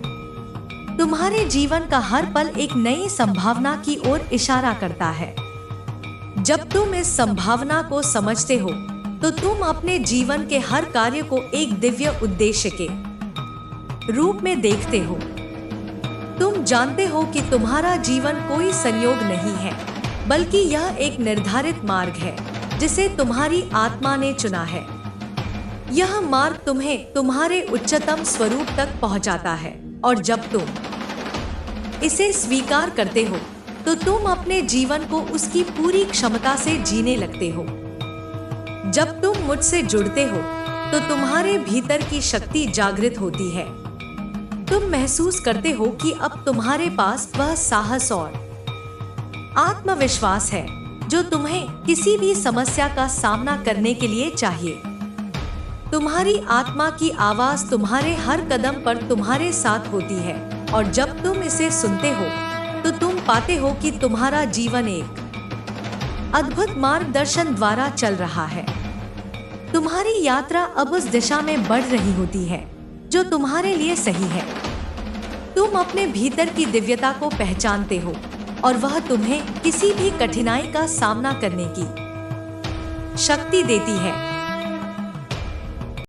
तुम्हारे जीवन का हर पल एक नई संभावना की ओर इशारा करता है। जब तुम इस संभावना को समझते हो तो तुम अपने जीवन के हर कार्य को एक दिव्य उद्देश्य के रूप में देखते हो। तुम जानते हो कि तुम्हारा जीवन कोई संयोग नहीं है, बल्कि यह एक निर्धारित मार्ग है जिसे तुम्हारी आत्मा ने चुना है। यह मार्ग तुम्हें तुम्हारे उच्चतम स्वरूप तक पहुंचाता है और जब तुम इसे स्वीकार करते हो तो तुम अपने जीवन को उसकी पूरी क्षमता से जीने लगते हो। जब तुम मुझसे जुड़ते हो तो तुम्हारे भीतर की शक्ति जागृत होती है। तुम महसूस करते हो कि अब तुम्हारे पास वह साहस और आत्मविश्वास है जो तुम्हें किसी भी समस्या का सामना करने के लिए चाहिए। तुम्हारी आत्मा की आवाज तुम्हारे हर कदम पर तुम्हारे साथ होती है और जब तुम इसे सुनते हो तो तुम पाते हो कि तुम्हारा जीवन एक अद्भुत मार्गदर्शन द्वारा चल रहा है। तुम्हारी यात्रा अब उस दिशा में बढ़ रही होती है जो तुम्हारे लिए सही है। तुम अपने भीतर की दिव्यता को पहचानते हो और वह तुम्हें किसी भी कठिनाई का सामना करने की शक्ति देती है।